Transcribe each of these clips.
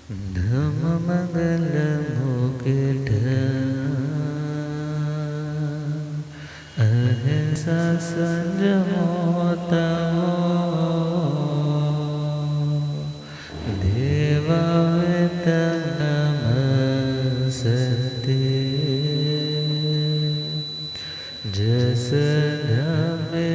धम मंगल मुकुट अहिंसा संयमो तमो देवावेतं नमस्ते जस धमे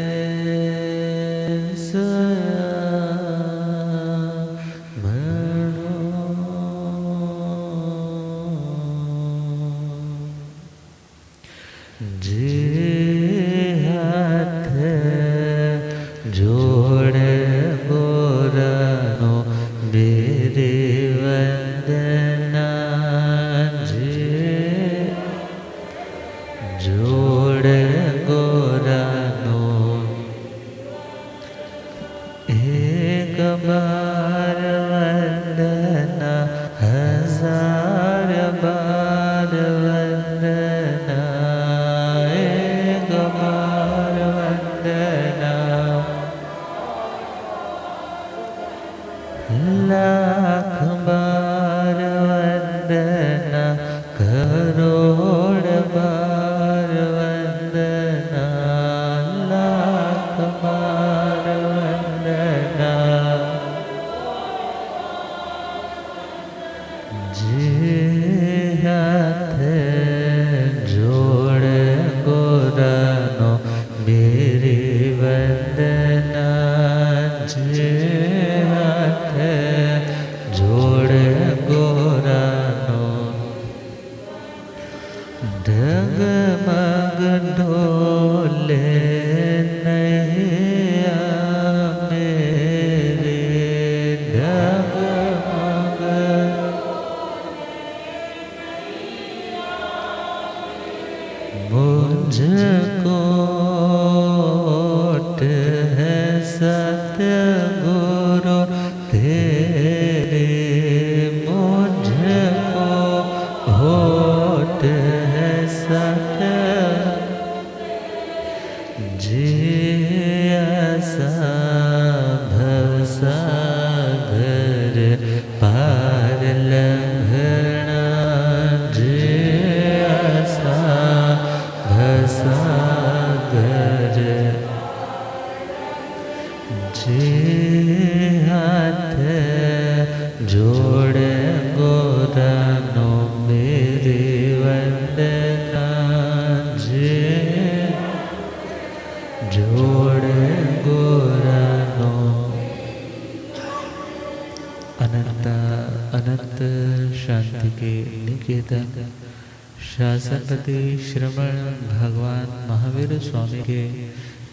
शासनपति श्रमण भगवान महावीर स्वामी के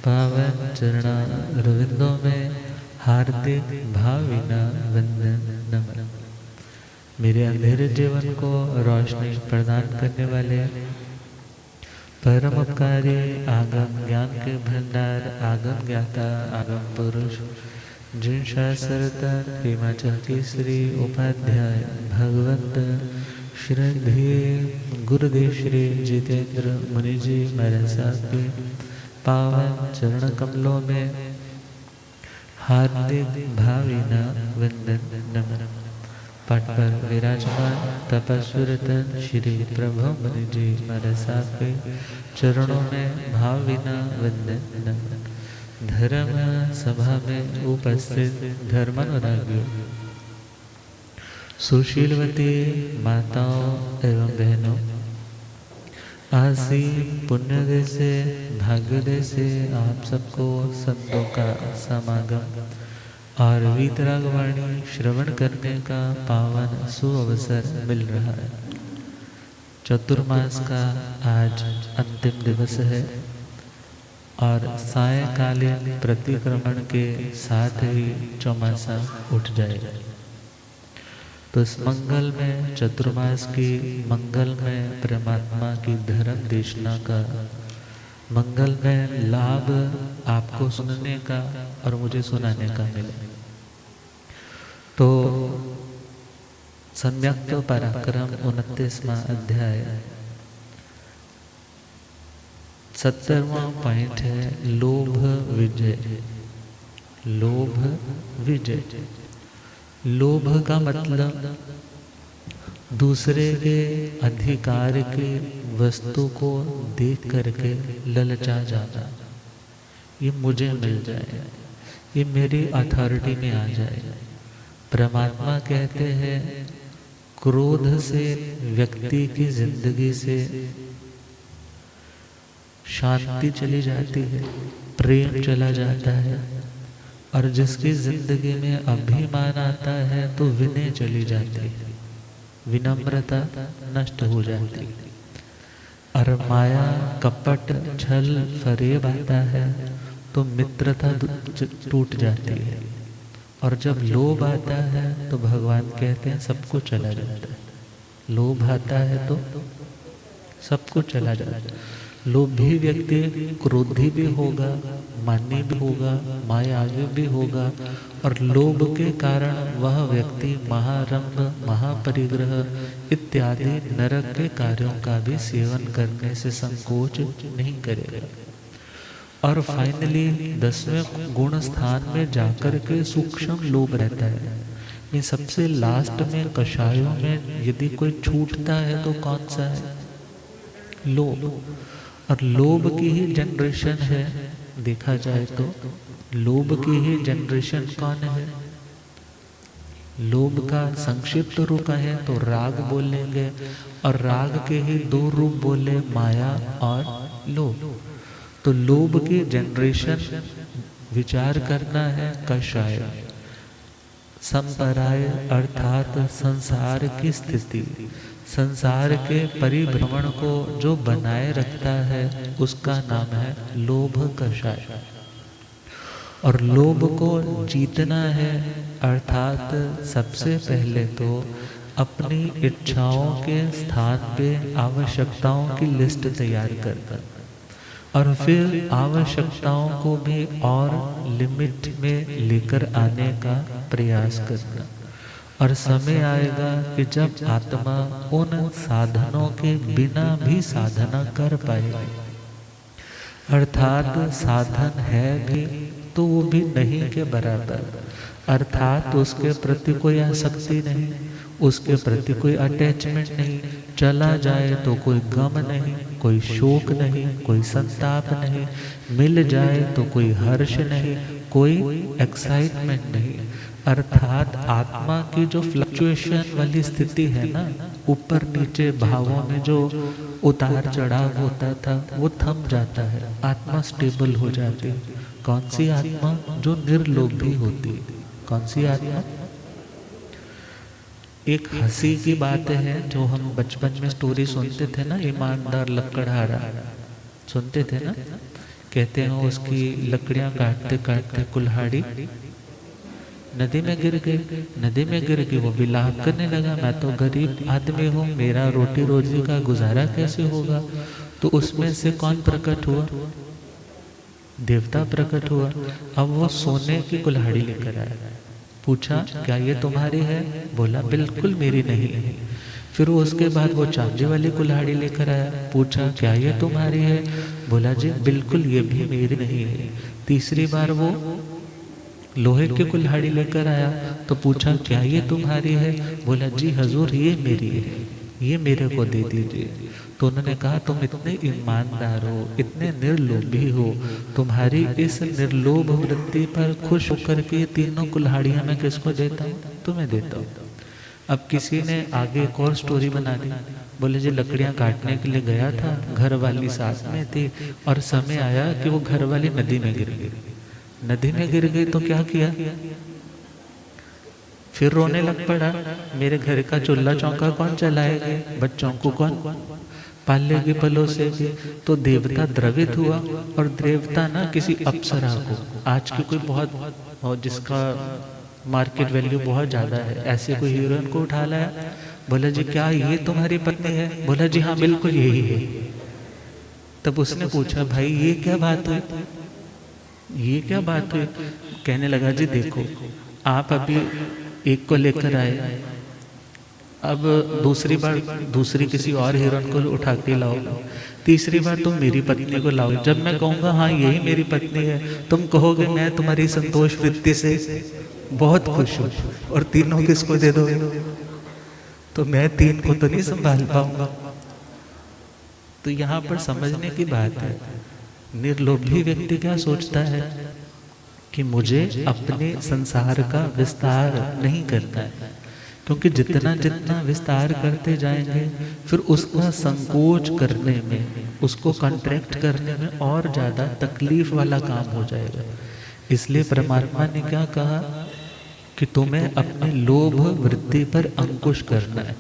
पावन चरणारविंदों में हार्दिक भावभीना वंदन नमन। मेरे अंधेरे जीवन को रोशनी प्रदान करने वाले परम उपकारी आगम ज्ञान के भंडार आगम ज्ञाता आगम पुरुष जिन शास्त्रता हिमाचल केसरी उपाध्याय भगवंत श्रद्धेय गुरुदेव श्री जितेंद्र मुनि जी महाराज साहब के पावन चरण कमलों में हार्दिक भावभीना वंदन नमन। पट पर विराजमान तपस्वी श्री प्रभु मुनि जी महाराज साहब के चरणों में भावभीना वंदन नमन। धर्म सभा में उपस्थित धर्मानुरागियों, सुशीलवती माताओं एवं बहनों, आसी पुण्योदय से भाग्योदय से आप सबको संतों का समागम और वीतरागवाणी श्रवण करने का पावन सुअवसर मिल रहा है। चतुर्मास का आज अंतिम दिवस है और सायकालीन प्रतिक्रमण के साथ ही चौमासा उठ जाएगा। तो इस मंगल में चतुर्मास की मंगल में परमात्मा की धर्म देशना का मंगल में लाभ आपको सुनने का और मुझे सुनाने का मिले। तो सम्यक्त पराक्रम 29वां अध्याय 70वां पॉइंट है लोभ विजय। लोभ विजय। लोभ का मतलब दूसरे के अधिकार की वस्तु को देख करके ललचा जाना, ये मुझे मिल जाए, ये मेरी अथॉरिटी में आ जाए। परमात्मा कहते हैं क्रोध से व्यक्ति की जिंदगी से शांति चली जाती है, प्रेम चला जाता है, और जिसकी जिंदगी में अभिमान आता है तो विनय चली जाती है, विनम्रता नष्ट हो जाती है, और माया कपट छल फरेब आता है तो मित्रता टूट जाती है, और जब लोभ आता है तो भगवान कहते हैं सब कुछ चला जाता है। लोभ आता है तो सब कुछ चला जाता है। लोभी व्यक्ति क्रोधी भी होगा, मानी भी होगा, मायावी भी होगा, और लोभ के कारण वह व्यक्ति महारंभ, महापरिग्रह इत्यादि नरक के कार्यों का भी सेवन करने से संकोच नहीं करेगा। और फाइनली 10वें गुण स्थान में जाकर के सूक्ष्म लोभ रहता है। ये सबसे लास्ट में कषायों में यदि कोई छूटता है तो कौन सा है? लोभ। और लोभ की ही जनरेशन है, देखा जाए तो लोभ की ही जनरेशन कौन है? लोभ का संक्षिप्त रूप है तो राग बोलेंगे, और राग के ही दो रूप बोले, माया और लोभ। तो लोभ की जनरेशन विचार करना है कषाय, संपराय अर्थात संसार की स्थिति, संसार के परिभ्रमण को जो बनाए रखता है उसका नाम है लोभ कषाय। और लोभ को जीतना है अर्थात सबसे पहले तो अपनी इच्छाओं के स्थान पे आवश्यकताओं की लिस्ट तैयार करना, और फिर आवश्यकताओं को भी और लिमिट में लेकर आने का प्रयास करना। और समय आएगा कि जब आत्मा उन साधनों के बिना भी साधना कर पाएगी, अर्थात साधन है भी तो वो भी नहीं के बराबर, अर्थात उसके प्रति कोई आसक्ति नहीं, उसके प्रति कोई अटैचमेंट नहीं, चला जाए तो कोई गम नहीं, कोई शोक नहीं, कोई संताप नहीं, मिल जाए तो कोई हर्ष नहीं, कोई एक्साइटमेंट नहीं। अर्थात आत्मा की जो फ्लक्चुएशन वाली स्थिति है ना, ऊपर नीचे भावों में जो उतार चढ़ाव होता था वो थम जाता है, आत्मा स्टेबल हो जाती है। कौन सी आत्मा? जो निर्लोभी होती है। कौन सी आत्मा? एक हंसी की बात है जो हम बचपन में स्टोरी सुनते थे ना, ईमानदार लकड़हारा, सुनते थे ना। कहते हैं उसकी लकड़ियां काटते काटते कुल्हाड़ी नदी में गिर गई, नदी में गिर गई, वो विलाप करने लगा, मैं तो गरीब आदमी हूँ, मेरा रोटी रोजी का गुजारा कैसे होगा। तो उसमें से कौन प्रकट हुआ? देवता प्रकट हुआ। अब वो सोने की कुल्हाड़ी लेकर आया, पूछा क्या ये तुम्हारी है? बोला बिल्कुल मेरी नहीं है। फिर उसके बाद वो चांदी वाली कुल्हाड़ी लेकर आया, पूछा क्या ये तुम्हारी है? बोला जी बिल्कुल ये भी मेरी नहीं है। तीसरी बार वो लोहे की कुल्हाड़ी लेकर आया तो पूछा क्या ये तुम्हारी है? बोला जी हजूर ये मेरी है, ये मेरे को दे दीजिए। तो उन्होंने कहा तुम इतने ईमानदार हो, इतने निर्लोभी हो, तुम्हारी इस निर्लोभ वृत्ति पर खुश होकर के तीनों कुल्हाड़ियां मैं किसको देता हूँ? तुम्हें देता हूँ। अब किसी ने आगे एक और स्टोरी बना दी, बोले जी लकड़ियां काटने के लिए गया था, घर वाली साथ में थी, और समय आया कि वो घर वाली नदी में गिर गई। नदी में गिर गई तो क्या किया? फिर रोने लग पड़ा, मेरे घर का चूल्हा चौका कौन चलाएगा, बच्चों को कौन पालेगी पलोसेगी। तो देवता द्रवित हुआ, और देवता ना किसी अप्सरा को, आज की कोई बहुत जिसका मार्केट वैल्यू बहुत ज़्यादा है, ऐसे कोई हीरोइन को उठा लाया। बोला जी क्या ये तुम्हारी पत्नी है? बोला जी हाँ बिल्कुल यही है। तब उसने पूछा भाई ये क्या बात हुई, ये क्या बात हुई? कहने लगा जी देखो आप अभी एक को लेकर आए, अब दूसरी बार दूसरी किसी और हीरोइन को उठा के लाओ, तीसरी बार तुम मेरी पत्नी को लाओ। जब मैं कहूँगा हाँ यही मेरी पत्नी है, तुम कहोगे मैं तुम्हारी संतोष वृत्ति से बहुत खुश हूँ, और तीनों किसको दे दोगे? तो मैं 3 को तो नहीं संभाल पाऊंगा। तो यहाँ पर समझने की बात है, निर्लोभी व्यक्ति क्या सोचता है कि मुझे अपने संसार का विस्तार नहीं करना है, क्योंकि जितना जितना विस्तार करते जाएंगे फिर उसका संकोच करने में, उसको कॉन्ट्रैक्ट करने में और ज़्यादा तकलीफ वाला काम हो जाएगा। इसलिए परमात्मा ने क्या कहा कि तुम्हें अपने लोभ वृत्ति पर अंकुश करना है।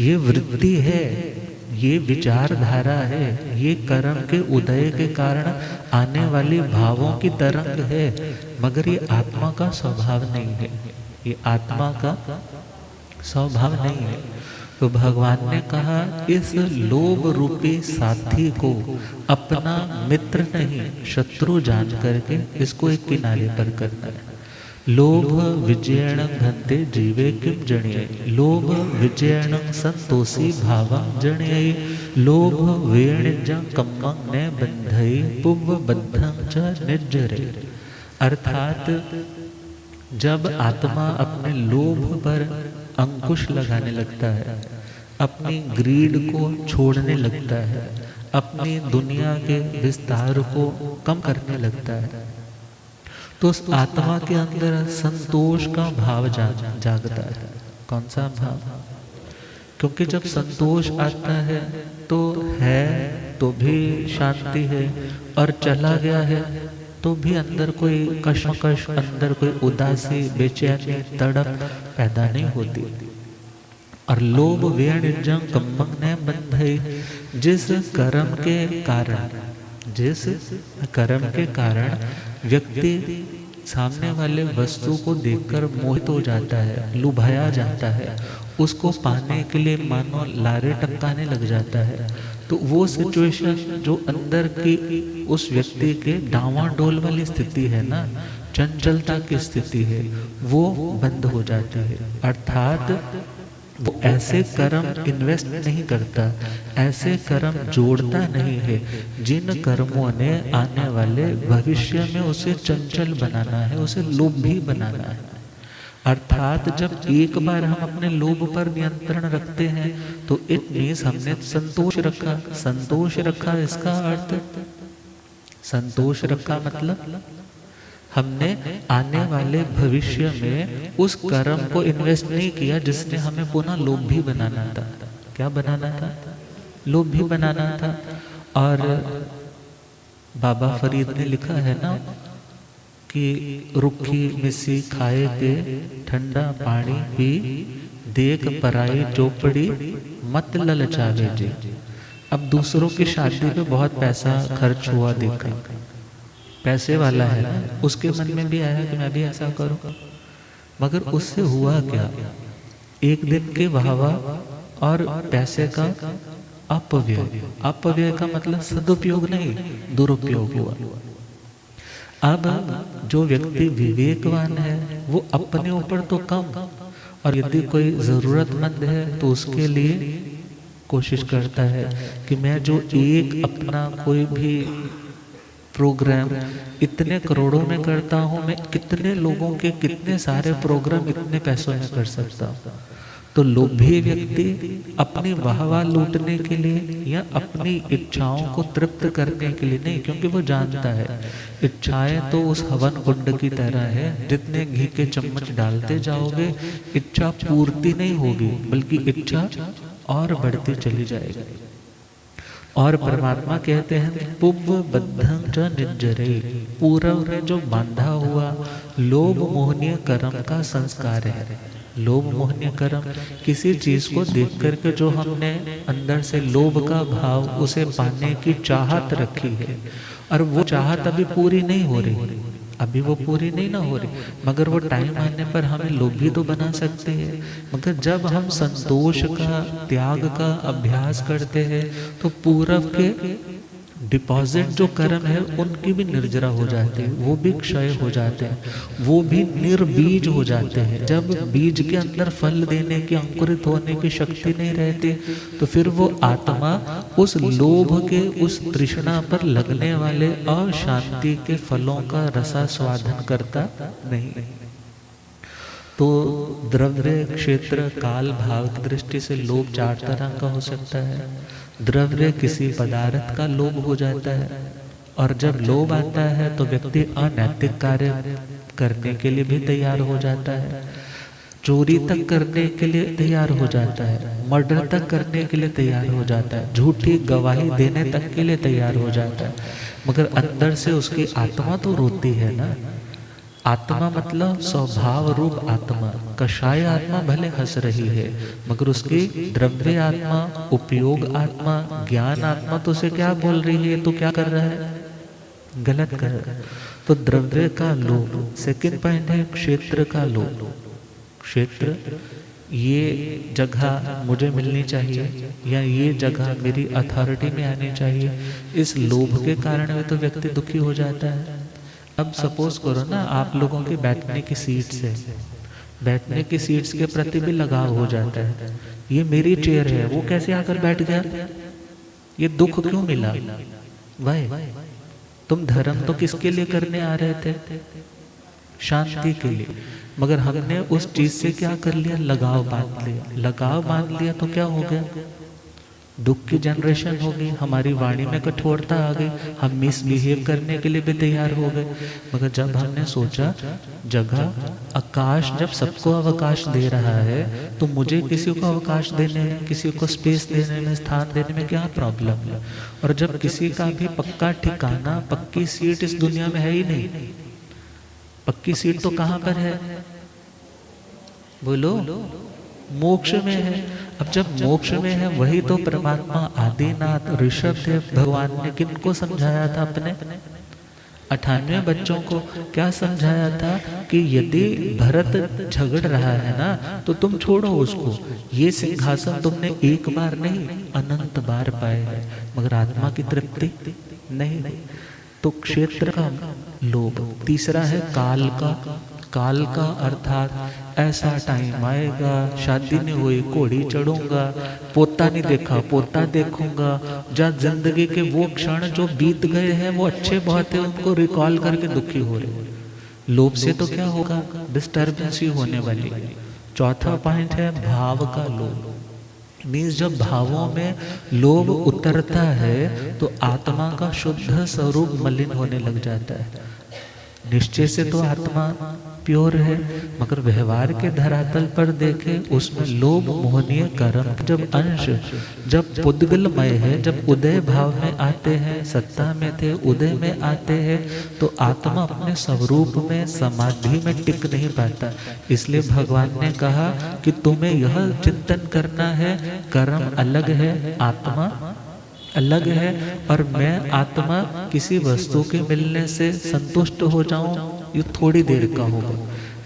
ये वृत्ति है, ये विचारधारा है, ये कर्म के उदय के कारण आने वाली भावों की तरंग है, मगर ये आत्मा का स्वभाव नहीं है, ये आत्मा का स्वभाव नहीं है। तो भगवान ने कहा इस लोभ रूपी साथी को अपना मित्र नहीं शत्रु जान करके इसको एक किनारे पर करना है। लोभ विजयण घंटे जीवे किम जणिये, लोभ विजयण संतोषी भावं जणिये, लोभ वेणिजं कम्मं ने बंधई पुव बद्धं च निज्जरे। अर्थात जब आत्मा अपने लोभ पर अंकुश लगाने लगता है, अपनी ग्रीड को छोड़ने लगता है, अपनी दुनिया के विस्तार को कम करने लगता है, तो उस आत्मा के अंदर संतोष का भाव जागता है। कौन सा भाव? क्योंकि जब संतोष आता है तो भी शांति है, और चला गया है तो भी अंदर कोई कश्मकश, अंदर कोई उदासी, बेचैनी, तड़प पैदा नहीं होती। और लोभ वेणिजं कम्मं ने बंधई, जिस कर्म के कारण व्यक्ति सामने वाले वस्तु को देखकर मोहित हो जाता है, लुभाया जाता है, उसको पाने के लिए मानो लारे टपकाने लग जाता है, तो वो सिचुएशन जो अंदर की उस व्यक्ति के डावाडोल वाली स्थिति है ना, चंचलता की स्थिति है, वो बंद हो जाती है। अर्थात वो ऐसे कर्म इन्वेस्ट नहीं करता, ऐसे कर्म जोड़ता नहीं है जिन कर्मों ने आने वाले भविष्य में उसे चंचल बनाना है, उसे लोभी बनाना है। अर्थात जब एक बार हम अपने लोभ पर नियंत्रण रखते हैं तो इट मीन्स हमने संतोष रखा। इसका अर्थ संतोष रखा मतलब हमने आने वाले भविष्य में उस कर्म को इन्वेस्ट नहीं किया जिसने हमें पुनः लोभी बनाना था। क्या बनाना था? लोभी बनाना था। और बाबा फरीद ने लिखा है ना कि रुखी मिसी खाए के ठंडा पानी पी, देख पराई चौपड़ी मत ललचावे जी। अब दूसरों की शादी पे बहुत पैसा खर्च हुआ देखा, पैसे वाला है ना, उसके मन में भी आया कि मैं भी ऐसा करूं, मगर उससे हुआ क्या? एक दिन के वाहवाह और पैसे का अपव्यय। अपव्यय का मतलब सदुपयोग नहीं, दुरुपयोग हुआ। अब जो व्यक्ति विवेकवान है वो अपने ऊपर तो कम, और यदि कोई जरूरतमंद है तो उसके लिए कोशिश करता है कि मैं जो एक अपना कोई भी प्रोग्राम इतने करोड़ों में करता हूँ, मैं कितने लोगों के कितने सारे प्रोग्राम इतने पैसों में कर सकता हूँ। तो लोभी व्यक्ति अपनी वाहवाह लूटने के लिए या अपनी इच्छाओं को तृप्त करने के लिए नहीं, क्योंकि वो जानता है इच्छाएं तो उस हवन कुंड की तरह है, जितने घी के चम्मच डालते जाओगे इच्छा पूर्ति नहीं होगी, बल्कि इच्छा और बढ़ती चली जाएगी। और परमात्मा कहते हैं पुव्व बद्धं च निज्जरे, पूर्व में जो बांधा हुआ लोभ मोहनीय कर्म का संस्कार है। लोभ मोहनीय कर्म किसी चीज को देख करके जो हमने अंदर से लोभ का भाव, उसे पाने की चाहत रखी है, और वो चाहत अभी पूरी नहीं हो रही, अभी वो पूरी नहीं ना हो रही, मगर वो टाइम आने पर हमें लोभी तो बना सकते हैं। मगर जब हम संतोष का, त्याग का अभ्यास करते हैं तो पूर्व के डिपॉजिट जो कर्म है उनकी भी निर्जरा हो जाते हैं, वो भी क्षय हो जाते हैं, वो भी निर्बीज हो जाते हैं। जब बीज के अंदर फल देने की, अंकुरित होने की शक्ति नहीं रहती तो फिर वो आत्मा उस लोभ के, उस तृष्णा पर लगने वाले अशांति के फलों का रसा स्वादन करता नहीं। तो द्रव्य, क्षेत्र, काल, भाव की दृष्टि से लोभ 4 तरह का हो सकता है। द्रव्य किसी पदार्थ का लोभ हो जाता है, और जब लोभ आता है तो व्यक्ति अनैतिक कार्य करने के लिए भी तैयार हो जाता है, चोरी तक करने के लिए तैयार हो जाता है, मर्डर तक करने के लिए तैयार हो जाता है, झूठी गवाही देने तक के लिए तैयार हो जाता है। मगर अंदर से उसकी आत्मा तो रोती है ना। आत्मा मतलब स्वभाव रूप आत्मा, कषाय आत्मा भले हंस रही है, मगर उसकी द्रव्य आत्मा, उपयोग आत्मा, ज्ञान आत्मा तो उसे क्या बोल रही है, तो क्या कर रहा है, गलत कर रहा है। तो द्रव्य का लोभ। सेकंड पॉइंट है क्षेत्र का लोभ। क्षेत्र, ये जगह मुझे मिलनी चाहिए, या ये जगह मेरी अथॉरिटी में आनी चाहिए, इस लोभ के कारण में तो व्यक्ति दुखी हो जाता है। अब सपोज करो ना, आप लोगों की बैठने की सीट्स है, बैठने की सीट्स के प्रति भी लगाव हो जाता है। ये मेरी चेयर है, वो कैसे आकर बैठ गया, ये दुख क्यों मिला भाई? तुम धर्म तो किसके लिए करने आ रहे थे, शांति के लिए, मगर हमने उस चीज से क्या कर लिया, लगाव बांध लिया। लगाव बांध लिया तो क्या हो गया, दुख की जनरेशन हो गई, हमारी वाणी में कठोरता आ गई, हम मिसबिहेव करने के लिए भी तैयार हो गए। मगर जब हमने सोचा जगह, आकाश जब सबको अवकाश दे रहा है, तो मुझे किसी को अवकाश देने में, किसी को स्पेस देने में, स्थान देने में क्या प्रॉब्लम है? और जब किसी का भी पक्का ठिकाना, पक्की सीट इस दुनिया में है ही नहीं। पक्की सीट तो कहाँ पर है, बोलो, मोक्ष में है। अब जब मोक्ष में है, वही तो परमात्मा आदिनाथ ऋषभदेव भगवान ने किनको समझाया था, अपने 98 बच्चों को क्या समझाया था कि यदि भरत झगड़ रहा है ना, तो तुम छोड़ो उसको, ये सिंहासन तुमने एक बार नहीं अनंत बार पाए हैं, मगर आत्मा की तृप्ति नहीं। तो क्षेत्र का लोभ। तीसरा है काल का। काल का अर्थात ऐसा टाइम आएगा, शादी नहीं हुई घोड़ी चढ़ूंगा, पोता नहीं देखा पोता देखूंगा, जब जिंदगी के वो क्षण जो बीत गए हैं वो अच्छे बहुत है, उनको रिकॉल करके दुखी हो रहे। लोभ से तो क्या होगा, डिस्टर्बेंस ही होने वाली। चौथा पॉइंट है भाव का लोभ। मीन्स जब भावों में लोभ उतरता है तो आत्मा का शुद्ध स्वरूप मलिन होने लग जाता है। निश्चय से तो आत्मा प्योर है, मगर व्यवहार के धरातल पर देखें, उसमें लोभ, मोहनीय कर्म जब अंश, जब पुद्गलमय है, जब उदय भाव में आते हैं, सत्ता में थे उदय में आते हैं, तो आत्मा अपने स्वरूप में समाधि में टिक नहीं पाता। इसलिए भगवान ने कहा कि तुम्हें यह चिंतन करना है, कर्म अलग है, आत्मा अलग है, और मैं आत्मा किसी वस्तु के मिलने से संतुष्ट हो जाऊं, ये थोड़ी देर का होगा,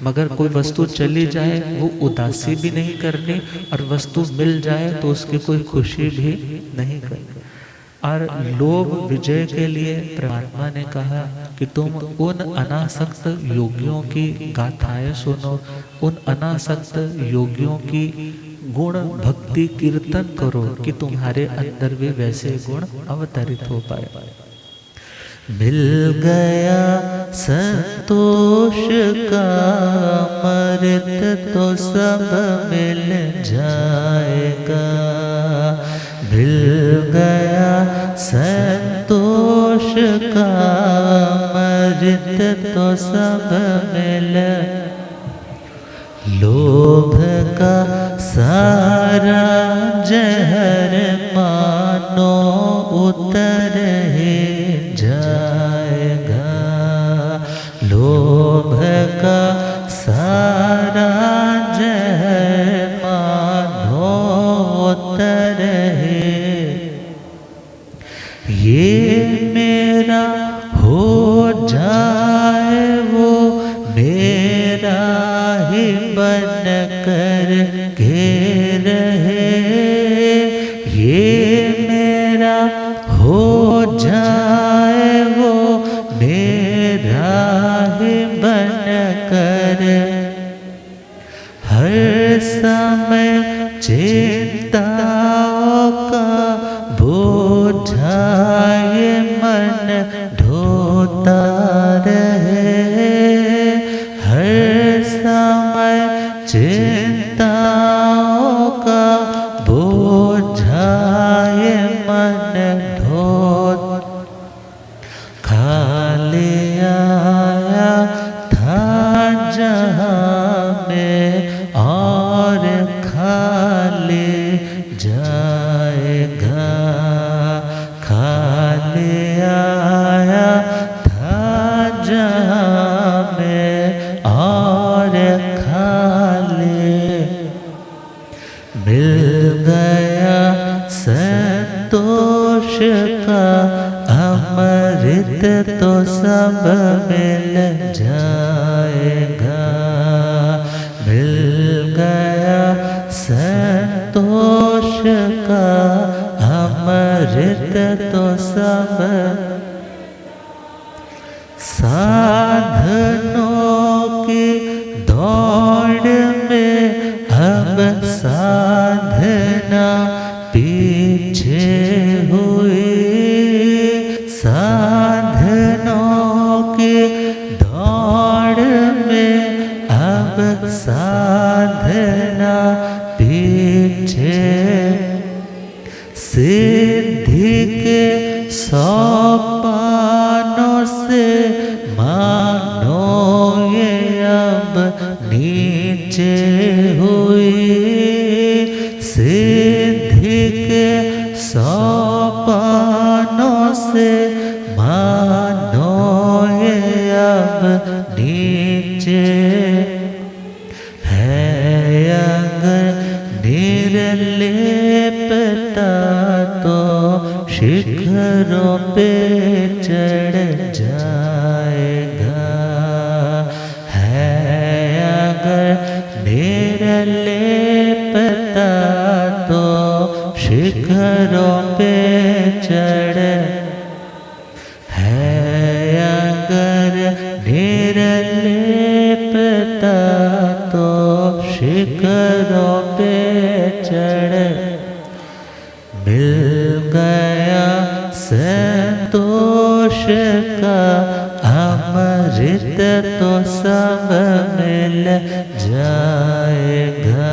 मगर कोई वस्तु चली जाए वो उदासी भी नहीं करनी, और वस्तु मिल जाए तो उसकी कोई खुशी भी नहीं करनी। और लोभ विजय के लिए परमात्मा ने कहा कि तुम उन अनासक्त योगियों की गाथाएं सुनो, उन अनासक्त योगियों की गुण भक्ति कीर्तन करो कि तुम्हारे अंदर भी वैसे गुण अवतरित हो पाए। मिल गया संतोष का अमृत तो सब मिल जाएगा, मिल गया संतोष का अमृत तो सब मिल। लोभ का सारा जहर मानो उतर ही जाएगा, लोभ का सारा जहर मानो उतर ही, ये मेरा हो जाए वो मेरा ही बन कर के रहे, ये मेरा हो जाए वो मेरा ही बन कर, हर समय चिंताओं का बोझा ये मन ढोता रहे, हर समय गया संतोष का अमृत तो सब मिल जाएगा। मिल गया संतोष का अमृत तो सब साधनों की दौड़ में अब साधना पीछे हुई। साधनों की दौड़ में अब साधना पीछे। सिद्धि के सोपानों से मानो ये अब नीचे हुई। सिद्धि के सोपानों से मानो ये अब नीचे है। अगर निर्लेपता तो शिखरों पे चढ़ जाएगा। है अगर निर्लेपता तो शिखरों पे चढ़। है अगर निर्लेपता तो शिखरों पे चढ़। मिल गया संतोष का अमृत तो सब मिल जाएगा।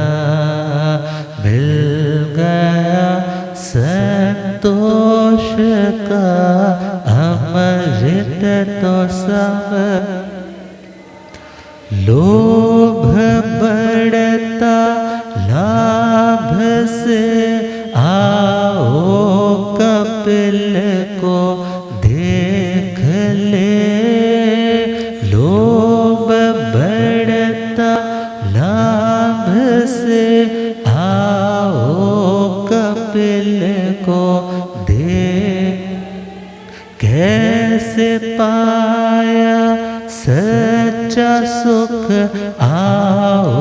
मिल गया संतोष का अमृत तो सब। लोभ बढ़ता लाभ से आओ कपिल को देख ले। लोभ बढ़ता लाभ से आओ कपिल को देख। कैसे पाया सच्चा सुख आओ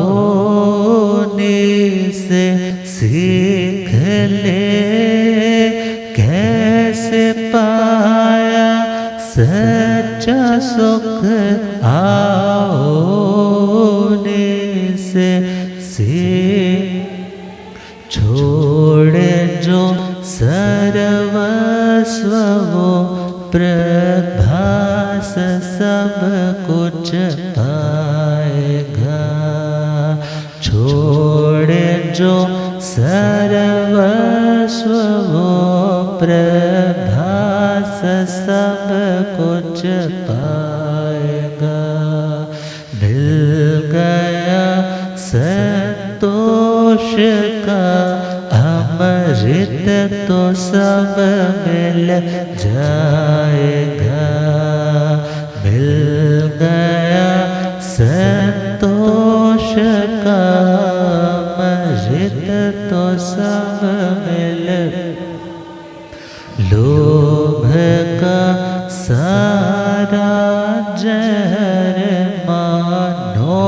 से सीख ले। कैसे पाया सच्चा सुख आओ से सीख। छोड़ जो सर्वस्व वो प्रभास सब कुछ पाएगा। छोड़ जो सर्वस्व वो प्रभास सब कुछ पाएगा। मिल गया संतोष का अमृत तो सब मिल जाएगा। मिल गया संतोष का अमृत तो सब मिल। लोभ का सारा जहर मानो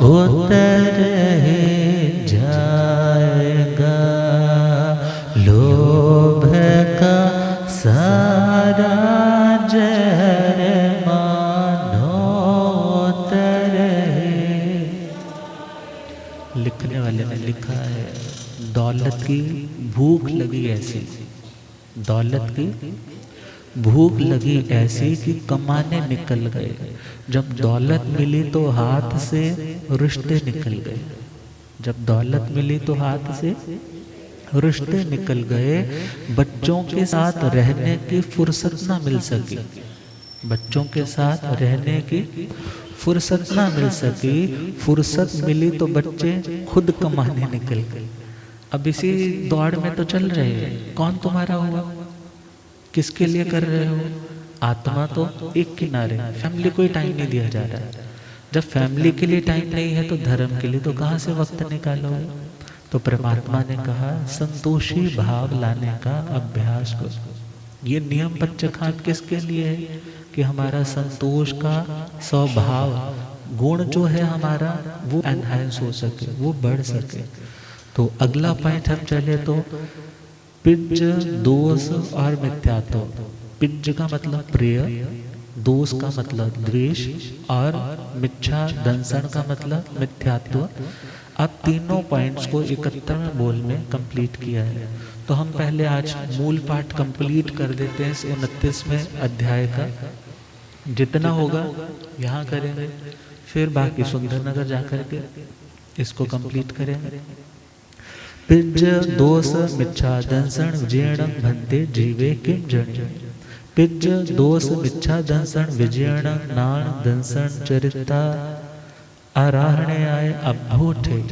उतर ही जाएगा। लोभ का सारा जहर मानो उतर ही। लिखने वाले ने लिखा है, दौलत की भूख लगी ऐसी, दौलत की भूख लगी ऐसी कि कमाने निकल गए। जब दौलत मिली तो हाथ से रिश्ते निकल गए। जब दौलत मिली तो हाथ से रिश्ते निकल गए। बच्चों के साथ रहने की फुर्सत ना मिल सकी। बच्चों के साथ रहने की फुर्सत ना मिल सकी। फुर्सत मिली तो बच्चे खुद कमाने निकल गए। अब इसी दौड़ में तो चल रहे हैं। कौन तुम्हारा हुआ, किसके लिए कर रहे हो? आत्मा तो एक किनारे, फैमिली को ही टाइम नहीं दिया जा रहा है। जब फैमिली के लिए टाइम नहीं है तो धर्म के लिए तो कहाँ से वक्त निकालोगे? तो परमात्मा ने कहा संतोषी भाव लाने का अभ्यास करो। ये नियम पंचखात किसके लिए है? कि हमारा संतोष का स्वभाव गुण जो है हमारा वो एनहांस हो सके, वो बढ़ सके। तो अगला पॉइंट हम चले तो पिज, दोष और मिथ्यात्व। पिज का मतलब प्रिय, दोष का मतलब द्वेष और मिच्छा दंसन का मतलब मिथ्यात्व। अब तीनों पॉइंट्स को 71वें बोल में कंप्लीट किया है। तो हम पहले आज मूल पाठ कंप्लीट कर देते हैं इस 29वें अध्याय का। जितना होगा यहाँ करेंगे, फिर बाकी सुंदर नगर जाकर के इसको कंप्लीट करेंगे। पिज दोष मिच्छा दंसन विजयणं भन्ते जीवे किम जन। पिज दोष मिच्छा दंसन विजयणं नाण दंसन चरिता आराहणे आय अभूठे।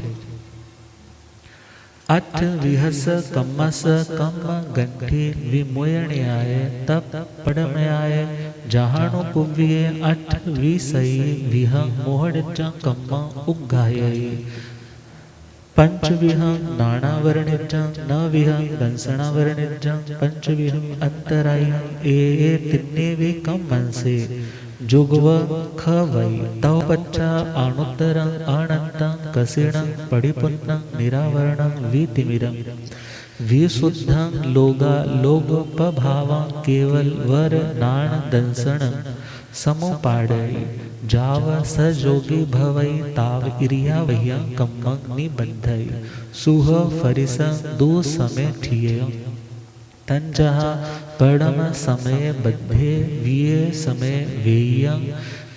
अठ विहस कम्मस कम गंठी विमुयणे आय तप पड़मे आय जहाणु कुव्ये अठ विसई विह मोहड़ कम्मा उगायई। पंचविहं नानावर्णिजं न विहं दंसनावर्णिजं पंचविहं अंतरायं ए तिन्ने वे कम मनसे जुगव ख वै तव पच्चा अनुत्तरं अनंतं कसिणं पडिपुन्नं निरावरणं वितिमिरं विशुद्धं लोगा लोगोपभावं केवल वर नाण दंसनं समुपाडयि जाव सजोगी भवई ताव इरिया वह्या कम्मं निबद्धई सुह फरिसं दो समय ठिये तंजहा पड़म समय बद्धे विये समय वेयं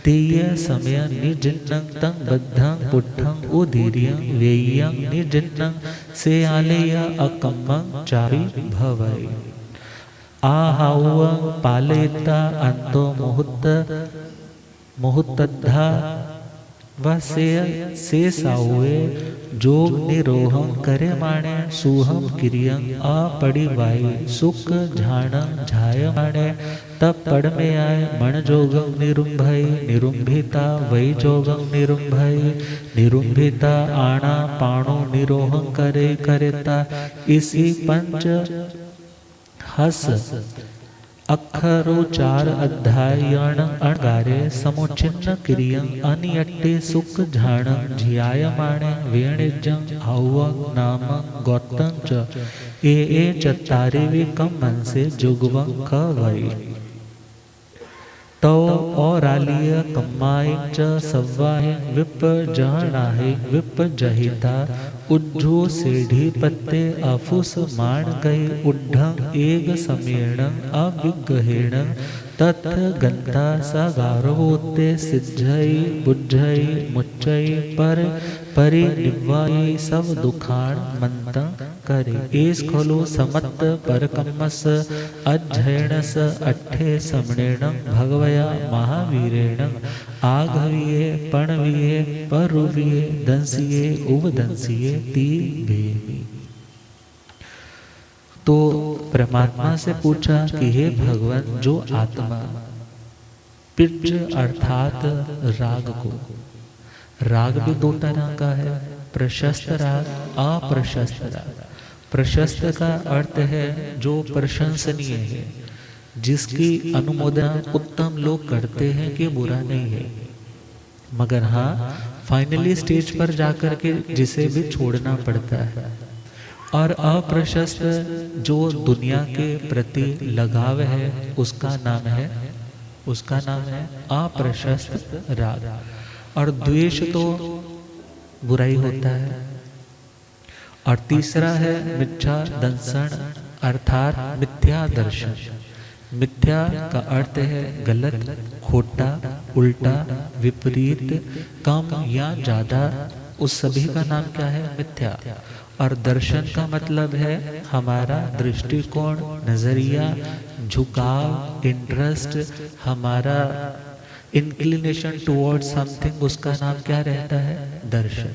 तेय समय निजिन्नं तं बद्धं पुट्ठं उदीर्यं वेयं निजिन्नं से आलेय अकम्मं चावि भवई। आहाव पालयिता अंतो मुहूर्तद्धा वसे साहुए जोग निरोहं करे माणे सुहम क्रियं अपड़िवाई सुख झाणं झाय माणे तब पड़ में आए मण जोगं निरुंभई निरुंभिता वै जोगं निरुंभई निरुंभिता आना पाणो निरोहं करे करेता इसी पंच हस अक्षरोचार अध्यायण अणगारे समुचिन्न क्रियं अनियट्टे सुख झाणं झियायमाणे वेणिजं हौवं नाम गौतम च ए चत्तारे वे कम मनसे जुगवं ख वै। तो औरालिय कम्माय च सव्वाहि विप जहनाहि विप जहिता उज्जो सेढ़ी पत्ते अफुस मान गई उड्ढं एग समीर्णं अविगहेण तथ गंधा सगारवोत्ते सिज्झई बुज्झई मुच्चई पर परिनिवाई सब दुखाण मंतं करे एस खलो समत्त परकम्मस अध्ययनस अट्ठे समणेणं भगवया महावीरेण आघविये पणविये परुविये दंसिये उपदंसिये ती भेमी। तो परमात्मा से पूछा कि हे भगवान, जो आत्मा पिच अर्थात राग को, राग भी दो तरह का है, प्रशस्त राग अप्रशस्त राग। प्रशस्त का अर्थ है जो प्रशंसनीय है, जिसकी अनुमोदन उत्तम लोग करते हैं कि बुरा नहीं है, मगर हाँ फाइनली स्टेज पर जाकर के जिसे भी छोड़ना पड़ता है। और अप्रशस्त जो दुनिया के प्रति लगाव है उसका नाम है अप्रशस्त राग। और द्वेष तो बुराई होता है। और तीसरा है मिथ्या दंसन अर्थात मिथ्या दर्शन। मिथ्या का अर्थ है गलत, खोटा, उल्टा, विपरीत, कम या ज्यादा, उस सभी का नाम क्या है? मिथ्या। और दर्शन का मतलब है हमारा दृष्टिकोण, नजरिया, झुकाव, इंटरेस्ट, हमारा इंक्लिनेशन टुवर्ड्स समथिंग, उसका नाम क्या रहता है? दर्शन।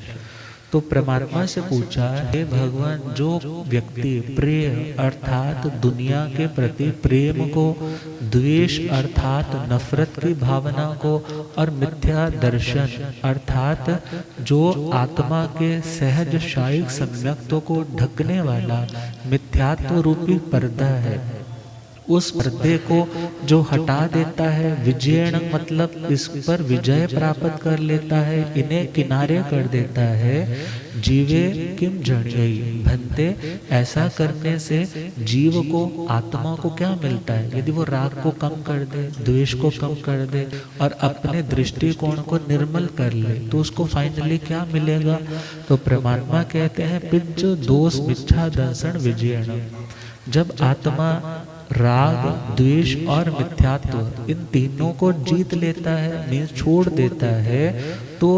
तो परमात्मा से पूछा, हे भगवान, जो व्यक्ति प्रिय अर्थात दुनिया के प्रति प्रेम को, द्वेष अर्थात नफरत की भावना को, और मिथ्या दर्शन अर्थात जो आत्मा के सहज शायिक सम्यक्त्व को ढकने वाला मिथ्यात्व रूपी पर्दा है, उस पर्दे को जो हटा देता है, विजयण मतलब इस पर विजय प्राप्त कर लेता है, इन्हें किनारे कर देता है, जीवे किम जड़यई भंते, ऐसा करने से जीव को, आत्मा को क्या मिलता है? यदि वो राग को कम कर दे, द्वेष को कम कर दे और अपने दृष्टिकोण को निर्मल कर ले, तो उसको फाइनली क्या मिलेगा? तो परमात्मा कहते हैं, पिंच दोष मिच्छा दंसन विजयण। जब आत्मा राग, द्वेष और मिथ्यात्व इन तीनों को जीत लेता है, मीन्स छोड़ देता है, तो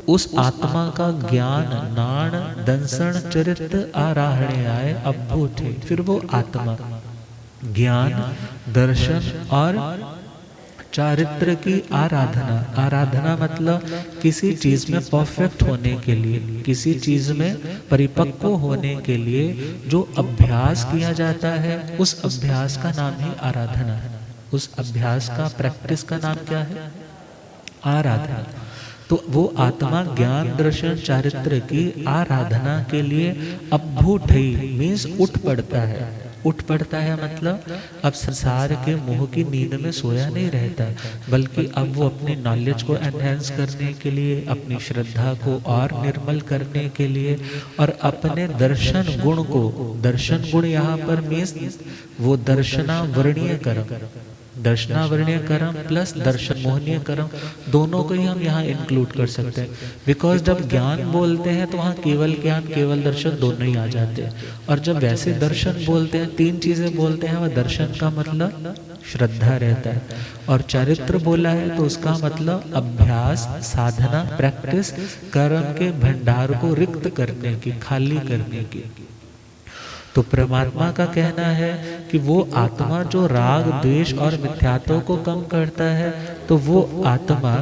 उस आत्मा का ज्ञान नाण दंसन चरित्र आराहणे आए अभूत। फिर वो आत्मा ज्ञान, दर्शन और चारित्र की आराधना। आराधना मतलब किसी चीज में परफेक्ट होने के लिए, किसी चीज में परिपक्व होने के लिए जो अभ्यास किया जाता है, उस अभ्यास का नाम ही आराधना है। उस अभ्यास का, प्रैक्टिस का नाम क्या है? आराधना। तो वो आत्मा ज्ञान, दर्शन, चारित्र की आराधना के लिए अभूत मीन्स उठ पड़ता है। उठ पड़ता है मतलब अब संसार के मोह की नींद में सोया नहीं रहता, बल्कि अब वो अपनी नॉलेज को एनहेंस करने के लिए, अपनी श्रद्धा को और निर्मल करने के लिए, और अपने दर्शन गुण को, दर्शन गुण यहाँ पर मीन्स वो दर्शनावर्णीय कर्म, दर्शनावर्णीय कर्म प्लस दर्शन मोहनीय कर्म, दोनों को ही हम यहाँ इंक्लूड कर सकते हैं। बिकॉज जब ज्ञान बोलते हैं तो वहाँ केवल ज्ञान, केवल दर्शन दोनों ही आ जाते हैं। और जब वैसे दर्शन बोलते हैं, तीन चीजें बोलते हैं, वह दर्शन का मतलब श्रद्धा रहता है, और चरित्र बोला है तो उसका मतलब अभ्यास, साधना, प्रैक्टिस, कर्म के भंडार को रिक्त करने की, खाली करने की। तो परमात्मा का कहना है कि वो आत्मा जो राग, द्वेष और मिथ्यात्व को कम करता है, तो वो आत्मा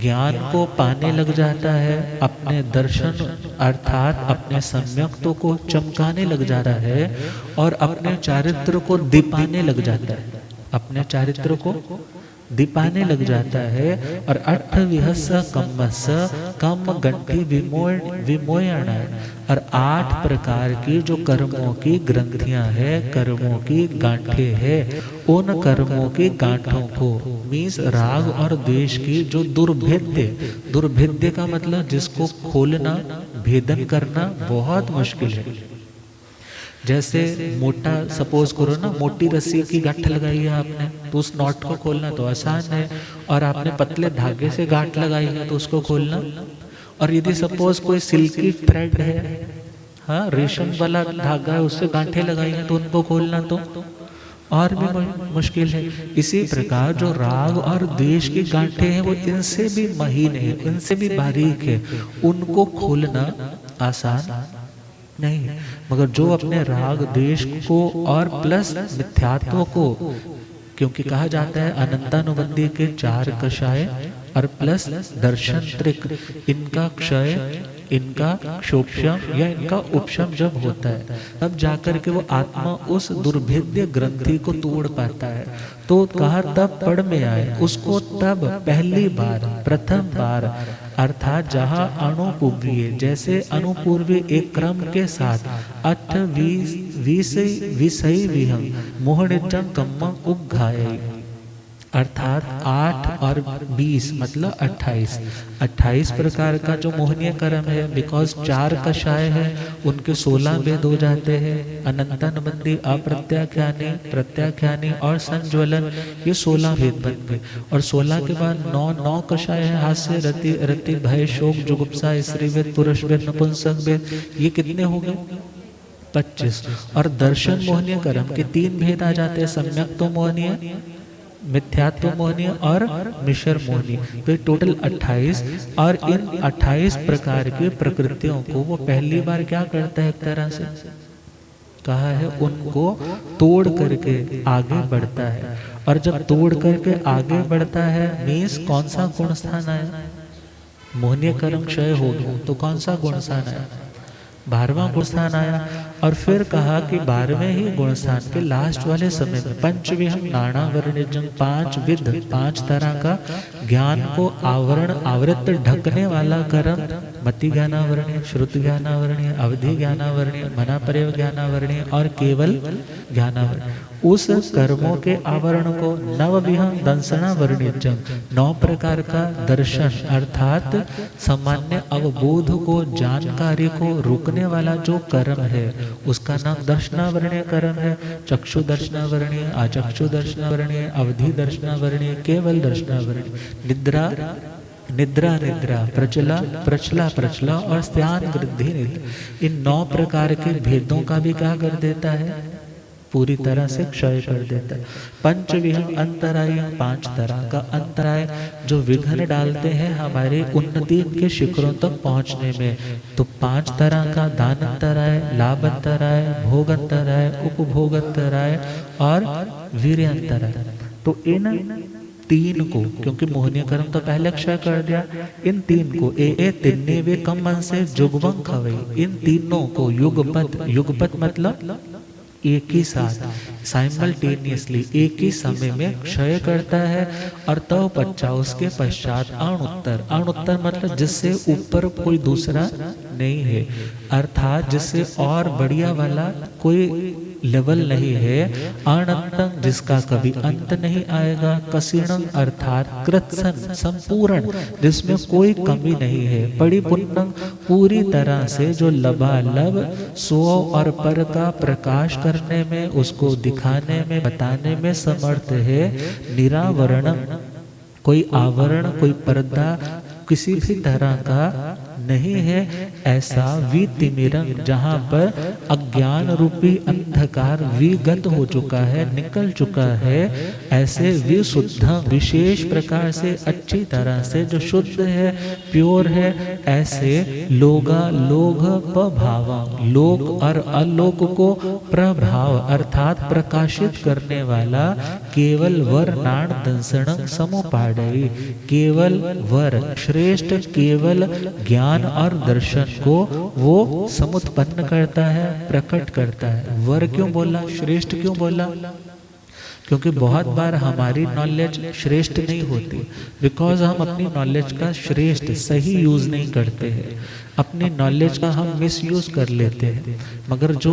ज्ञान को पाने लग जाता है, अपने दर्शन अर्थात अपने सम्यक्त्व को चमकाने लग जाता है, और अपने चारित्र को दीपाने लग जाता है, अपने चारित्र को दीपाने लग जाता है। और अठ विहस कम्मस कम गंठी विमोयण, और 8 प्रकार की जो कर्मों की ग्रंथियां है, कर्मों की गांठे है, उन कर्मों की गांठों को मीन्स राग और द्वेष की जो दुर्भेद्य, दुर्भेद्य का मतलब जिसको खोलना, भेदन करना बहुत मुश्किल है। जैसे मोटा, सपोज करो ना, मोटी रस्सी की गांठ लगाई है आपने, तो उस नॉट को खोलना तो आसान है, और आपने पतले धागे से गांठ लगाई है तो उसको खोलना, और यदि सपोज कोई सिल्की थ्रेड है, हाँ रेशम वाला धागा है, उससे गांठे लगाई है तो उनको खोलना तो और भी मुश्किल है। इसी प्रकार जो राग और द्वेष की गांठे हैं वो इनसे भी महीन है, इनसे भी बारीक है, उनको खोलना आसान नहीं। मगर जो अपने राग, द्वेष को और प्लस मिथ्यात्व को, क्योंकि कहा जाता है अनंतानुबंधी के 4 कषाय और प्लस दर्शन त्रिक, इनका क्षय, इनका क्षोक्षम या इनका उपशम जब होता है, तब जाकर के वो आत्मा उस दुर्भेद्य ग्रंथि को तोड़ पाता है। तो कहा तब पढ़ में आए उसको, तब पहली बार, प्रथम बार, अर्थात जहाँ अनुपूर्वीय, जैसे अनुपूर्वी एक क्रम के साथ 8 विषय विहंग मोहनिजम कम्मा उघाय, अर्थात 8 और 20 मतलब 28 प्रकार का जो मोहनीय कर्म है। बिकॉज 4 कषाय है, उनके 16 भेद हो जाते हैं, अनंतानुबंधी, अप्रत्याख्यानी, प्रत्याख्यानी और संज्वलन, ये 16 भेद बन गए। और 16 के बाद 9 कषाय है, हास्य, रति, रति, भय, शोक, जुगुप्सा, स्त्री भेद, पुरुष भेद, नपुंसक भेद, ये कितने हो गए? 25। और दर्शन मोहनीय कर्म के 3 भेद आ जाते हैं, सम्यक्त्व मोहनीय, मिथ्यात्व मोहनीय और मिश्र मोहनीय। तो टोटल 28, और इन 28 प्रकार की प्रकृतियों को वो पहली बार क्या करता है, एक तरह से कहा है, उनको तोड़ करके आगे बढ़ता है। और जब तोड़ करके आगे बढ़ता है मीन्स कौन सा गुण स्थान आया? मोहनीय कर्म क्षय हो गया तो कौन सा गुण स्थान आया? 12वां गुण स्थान आया। और फिर कहा कि 12वें ही गुण स्थान के लास्ट वाले समय में पंचविहम नाना वर्णिजम, 5 विध, 5 तरह का ज्ञान को आवृत ढकने वाला कर्म, मति ज्ञानावरणीय, श्रुति ज्ञानावरणीय, अवधि ज्ञानावरणीय, मनापर्यव ज्ञानावरणीय और केवल ज्ञानावरणीय, उस कर्मों के आवरण को नवविहम दंसनावरणिजम, 9 प्रकार का दर्शन अर्थात सामान्य अवबोध को, जानकारी को रोकने वाला जो कर्म है उसका नाम दर्शनावरणीय कर्म है। चक्षु दर्शनावरणीय, अचक्षु दर्शनावरणीय, अवधि दर्शनावरणीय, केवल दर्शनावरणीय, निद्रा निद्रा निद्रा, प्रचला प्रचला प्रचला और स्त्यान वृद्धि निद्रा, इन 9 प्रकार के भेदों का भी क्या कर देता है? पूरी तरह से क्षय कर देता है। पंचविहम अंतराय, 5 तरह का अंतराय जो विघ्न डालते हैं हमारे उन्नति के शिखरों तक पहुंचने में। तो 5 तरह का दान अंतराय, लाभ अंतराय, भोग अंतराय, उपभोग अंतराय और वीर्य अंतराय। तो इन 3 को, क्योंकि मोहनीय कर्म तो पहले क्षय कर दिया, इन 3 को ए तिन्ने वे कम मन से जुगवंग खवई, इन तीनों को युगपत मतलब एक ही साथ साइमल्टेनियसली एक ही समय में क्षय करता है। और तब बच्चा उसके पश्चात अणुत्तर मतलब जिससे ऊपर कोई दूसरा नहीं है, अर्थात जिससे और बढ़िया वाला कोई लेवल नहीं है। अनंतम जिसका कभी अंत नहीं आएगा। कसीणम अर्थात कृत्सन संपूर्ण जिसमें कोई कमी नहीं है। परिपूर्णम पूरी तरह से जो लबालब स्व और पर का प्रकाश करने में, उसको दिखाने में, बताने में समर्थ है। निरावरणम कोई आवरण, कोई पर्दा किसी भी तरह का नहीं है। ऐसा वितिमिरंग जहाँ पर अज्ञान रूपी अंधकार विगत हो चुका है, निकल चुका है, ऐसे विशुद्ध विशेष प्रकार से अच्छी तरह से जो शुद्ध है, प्योर है, ऐसे लोगा लोग प्रभाव, लोक और अलोक को प्रभाव अर्थात प्रकाशित करने वाला केवल वर नाण दंसण समुपाडई, केवल वर श्रेष्ठ केवल ज्ञान और दर्शन को वो समुत्पन्न करता है, प्रकट करता है। वर क्यों बोला, श्रेष्ठ क्यों बोला? क्योंकि बहुत बार हमारी नॉलेज श्रेष्ठ नहीं होती, बिकॉज हम अपनी नॉलेज का श्रेष्ठ सही यूज नहीं करते हैं, अपनी नॉलेज का हम मिस यूज कर लेते हैं। मगर जो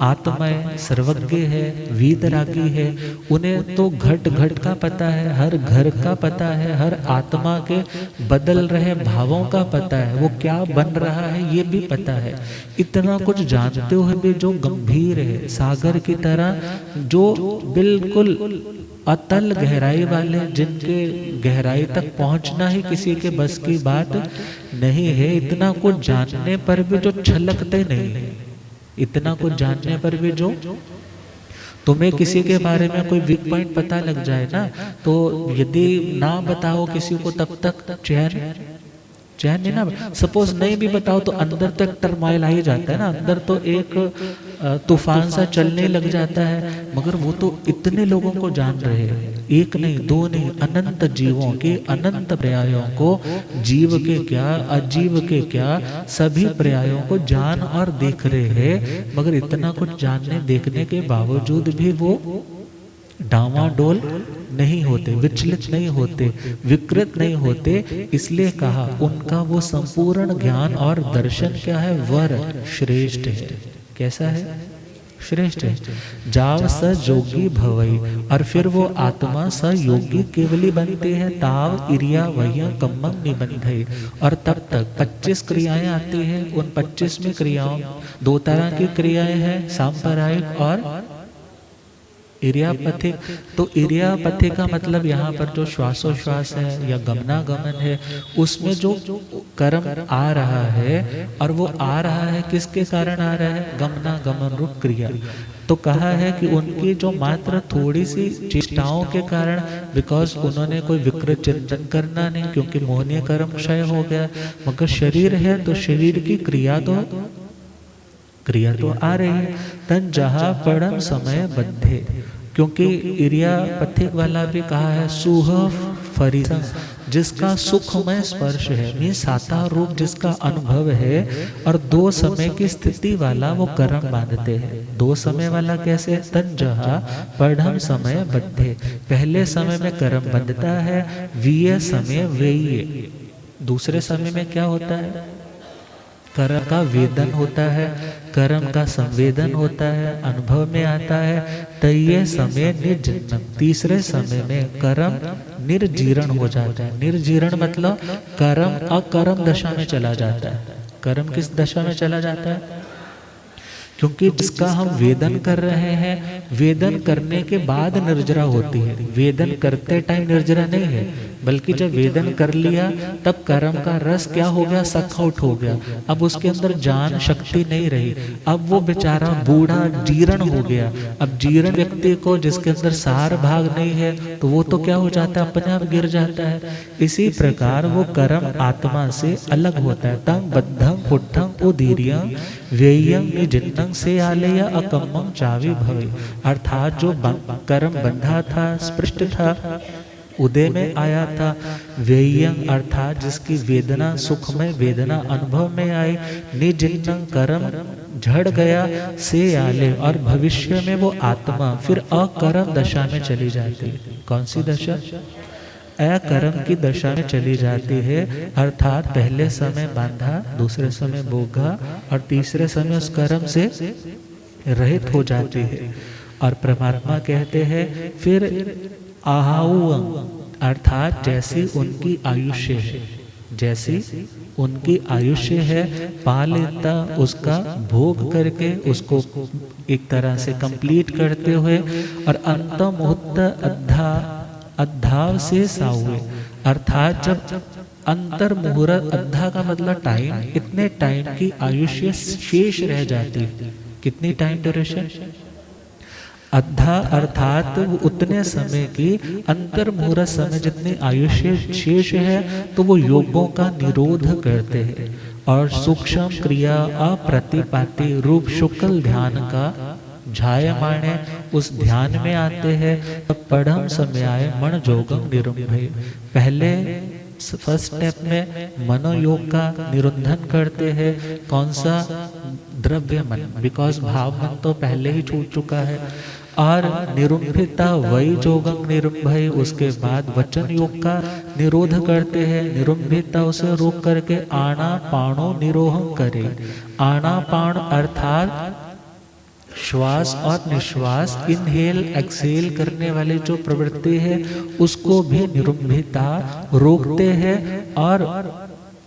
आत्माएं सर्वज्ञ है, वीतरागी है, उन्हें तो घट घट का पता है, हर घर का पता है, हर आत्मा के बदल रहे भावों का पता है, वो क्या बन रहा है ये भी पता है। इतना कुछ जानते हुए भी जो गंभीर है, सागर की तरह, जो बिल्कुल अतल गहराई वाले, जिनके गहराई तक पहुंचना ही किसी के बस की बात नहीं है, इतना कुछ जानने पर भी जो छलकते नहीं, इतना कुछ जानने पर भी जो, तुम्हें किसी के बारे में कोई वीक पॉइंट पता लग जाए ना, तो यदि ना बताओ किसी को तब तक चैन नहीं ना। सपोज नहीं भी बताओ तो अंदर तो एक टर्माइल आ ही जाता है ना, अंदर तो एक तूफान सा चलने लग जाता है। मगर वो तो इतने लोगों को जान रहे हैं, एक नहीं, दो नहीं, अनंत जीवों के अनंत पर्यायों को, जीव के क्या, अजीव के क्या, सभी पर्यायों को जान और देख रहे हैं। मगर इतना कुछ जानने देखने के बावजूद भी वो डामाडोल नहीं होते, विचलित नहीं होते, विकृत नहीं होते। इसलिए कहा उनका वो संपूर्ण ज्ञान और दर्शन क्या है, वर श्रेष्ठ है। कैसा है? श्रेष्ठ है। जाव स जोगी भवई, और फिर वो आत्मा स योगी केवली बनती है। ताव इरिया वह्य कम्मम निबंधई, और तब तक 25 क्रियाएं आती हैं। उन 25 में क्रियाओं, 2 तरह की क्रियाएं हैं, सांप्रदायिक और इरियापथिक। तो इरियापथिक का मतलब यहाँ पर जो श्वासोश्वास है या गमनागमन है, उसमें जो कर्म आ रहा है, और वो आ रहा है किसके कारण आ रहा है, गमनागमन रूप क्रिया। तो कहा है कि उनकी जो मात्र थोड़ी सी चेष्टाओं के कारण, बिकॉज उन्होंने कोई विकृत चिंतन करना नहीं, क्योंकि मोहनीय कर्म क्षय हो गया। मगर शरीर है तो शरीर की क्रिया तो आ रही है। तन जहा पड़म समय बद्धे, क्योंकि इरियापथिक वाला भी कहा है सुह फरीसम, जिसका सुखमय स्पर्श है, मीन साकार रूप जिसका अनुभव है, और दो समय की स्थिति वाला वो कर्म बांधते हैं। दो समय वाला कैसे? तंजहा पढ़म समय बद्धे, पहले समय में कर्म बंधता है, वीय समय वेय, दूसरे समय में क्या होता है? कर्म का वेदन होता है, कर्म का संवेदन होता है, अनुभव में आता है। तय समय निर्जीर्ण, तीसरे समय में कर्म निर्जीर्ण हो जाता है। निर्जीर्ण मतलब कर्म अकर्म दशा में चला जाता है। कर्म किस दशा में चला जाता है? क्योंकि जिसका हम वेदन कर रहे हैं, वेदन करने के बाद निर्जरा होती है। वेदन करते टाइम निर्जरा नहीं है, बल्कि जब वेदन कर लिया तब कर्म का रस क्या हो गया? सखौट हो गया। अब उसके अंदर जान शक्ति नहीं रही, अब वो बेचारा बूढ़ा जीर्ण हो गया। अब जीर्ण व्यक्ति को जिसके अंदर सार भाग नहीं है, तो वो तो क्या हो जाता है? अपने आप गिर जाता है। इसी प्रकार वो कर्म आत्मा से अलग होता है। तंग बद्धं पुट्ठं उदीर्यं व्ययं निजिन्नं से आलय अकम्मं चावि भवे, अर्थात जो कर्म बंधा था, स्पृष्ट था, उदय में आया था। व्ययं अर्थात जिसकी वेदना, सुखमय वेदना अनुभव में आई। निजिन्नं कर्म झड़ गया, से आले, और भविष्य में वो आत्मा फिर अकर्म दशा में चली जाती है। कौन सी दशा? अकर्म की दशा में चली जाती है। अर्थात पहले समय बांधा, दूसरे समय भोगा, और तीसरे समय उस कर्म से रहित हो जाती है। और परमात्मा कहते हैं फिर आहाउअं, अर्थात जैसी उनकी आयुष्य है, जैसी उनकी आयुष्य है, पालिता उसका भोग करके उसको एक तरह से कंप्लीट करते हुए, और अंत मुहूर्त अद्धाव से साहुए, अर्थात जब अंतर मुहूर्त, अद्धा का मतलब टाइम, इतने टाइम की आयुष्य शेष रह जाती है। कितनी टाइम ड्यूरेशन? अद्धा अर्थात उतने समय की, अंतर मुहूर्त समय जितनी आयुष्य शेष है, तो वो योगों का निरोध करते हैं और सूक्ष्म क्रिया अप्रतिपाती रूप शुक्ल ध्यान का झायमाने उस ध्यान में आते हैं। तब पढ़म समयाय मन जोगम निरुंभे, पहले फर्स्ट स्टेप में मनोयोग का निरुंधन करते हैं। कौन सा? द्रव्य मन, बिकॉज भाव मन तो पहले ही छूट चुका है। और निरुंभिता वही जोगम निरुंभय, उसके बाद वचन योग का निरोध करते हैं। निरुंभिता उसे रोक करके आना पाणो निरोहम करे। आना पाण अर्थात श्वास और निश्वास, इनहेल एक्सेल करने वाले जो प्रवृत्ति है, उसको भी निरुंभिता रोकते हैं। और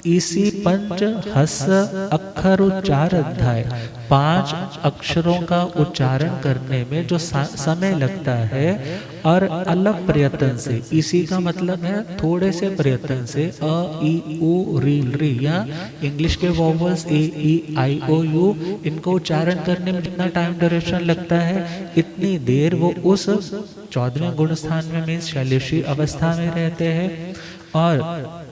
इसी पंच हस अक्षर उच्चार अध्याय, 5 अक्षरों का उच्चारण करने में जो समय लगता है, और अलग प्रयत्न से, इसी का मतलब है थोड़े से प्रयत्न से, अ ई उ री री, या इंग्लिश के vowels A E I O you, इनको उच्चारण करने में जितना टाइम ड्यूरेशन लगता है, इतनी देर वो उस 14वें गुण स्थान में मीन्स शैलेशी अवस्था में रहते हैं। और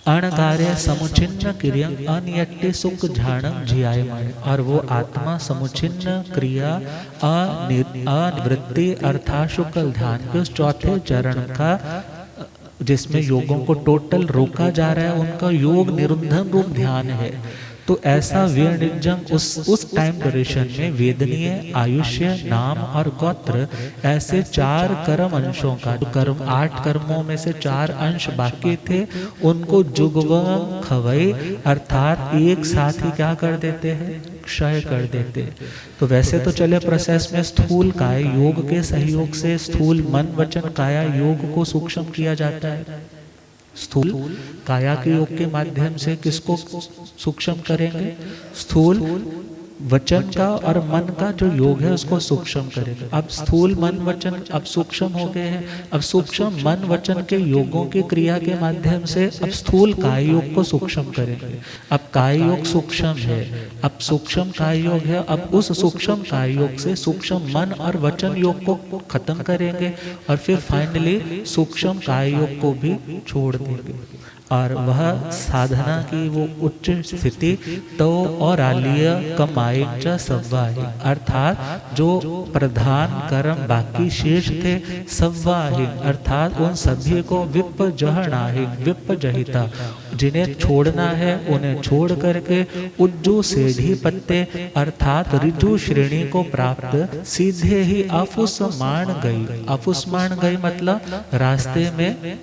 अणकार्य समुचिन्न क्रिया अनियट्टे सुख झाणम झियायमान, और वो आत्मा समुचिन्न क्रिया अनिवृत्ति अर्थात शुक्ल ध्यान के उस चौथे चरण का, जिसमें योगों को टोटल रोका जा रहा है, उनका योग निरुंधन रूप ध्यान है। तो ऐसा वीरनिजंग उस टाइम ड्यूरेशन में वेदनीय, आयुष्य, नाम और गोत्र, ऐसे 4 कर्म अंशों का, जो कर्म 8 कर्मों में से 4 अंश बाकी थे, उनको जुगवं खवई अर्थात एक साथ ही क्या कर देते हैं? क्षय कर देते। तो वैसे तो चले प्रोसेस में स्थूल काय योग के सहयोग से स्थूल मन वचन काया योग को सूक्ष्म किया जाता है। स्थूल काया के योग के माध्यम से किसको सूक्ष्म करेंगे? स्थूल वचन का और मन का जो योग है उसको सूक्ष्म करेंगे। अब स्थूल मन वचन अब सूक्ष्म हो गए हैं। अब सूक्ष्म मन वचन के योगों की क्रिया के माध्यम से अब स्थूल काय योग को सूक्ष्म करेंगे। अब काय योग सूक्ष्म है, अब सूक्ष्म काय योग है, अब उस सूक्ष्म काय योग से सूक्ष्म मन और वचन योग को खत्म करेंगे और फिर फाइनली सूक्ष्म काय योग को भी छोड़ देंगे। और वह साधना की वो उच्च स्थिति तो और आलिय कमाई च सव्वाही, अर्थात जो प्रधान कर्म बाकी शेष थे सव्वाही, अर्थात उन सभी को विपजहनाहि विपजहिता, जिन्हें छोड़ना है उन्हें छोड़ करके उज्जू सेढ़ी पत्ते अर्थात ऋजु श्रेणी को प्राप्त सीधे ही अफुसमान गई। अफुसमान गई मतलब रास्ते में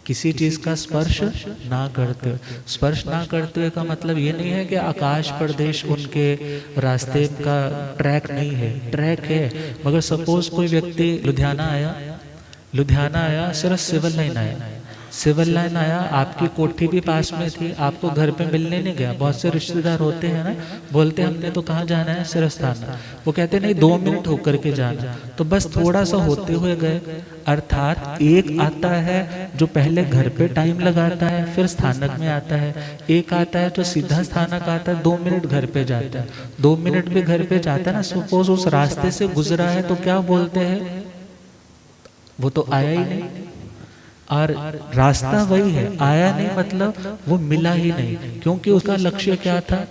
किसी चीज का स्पर्श ना करते। स्पर्श ना करते का मतलब ये नहीं है कि आकाश प्रदेश उनके रास्ते का ट्रैक नहीं है, ट्रैक है, मगर सपोज कोई व्यक्ति लुधियाना आया सिर्फ सिविल लाइन आया, सिविल लाइन आया, आपकी कोठी भी पास में थी, आपको घर पे मिलने नहीं गया। बहुत से रिश्तेदार होते हैं ना, बोलते हमने तो कहाँ जाना है, सिरस्थाना, वो कहते नहीं 2 मिनट होकर के जाना, तो बस थोड़ा सा होते हुए गए। अर्थात एक आता है जो पहले घर पे टाइम लगाता है फिर स्थानक में आता है, एक आता है जो सीधा स्थानक आता है 2 मिनट घर पे जाता है। 2 मिनट भी घर पे जाता है ना, सपोज उस रास्ते से गुजरा है तो क्या बोलते हैं, वो तो आया ही नहीं, और रास्ता वही है, आया नहीं मतलब वो मिला ही नहीं, क्योंकि उसका लक्ष्य क्या था,